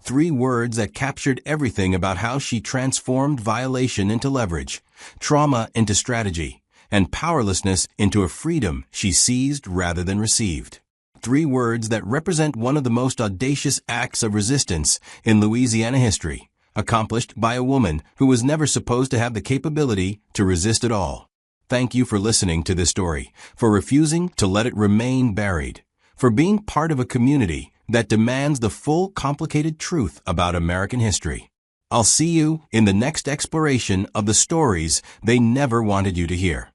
3 words that captured everything about how she transformed violation into leverage, trauma into strategy, and powerlessness into a freedom she seized rather than received. 3 words that represent one of the most audacious acts of resistance in Louisiana history, accomplished by a woman who was never supposed to have the capability to resist at all. Thank you for listening to this story, for refusing to let it remain buried, for being part of a community that demands the full, complicated truth about American history. I'll see you in the next exploration of the stories they never wanted you to hear.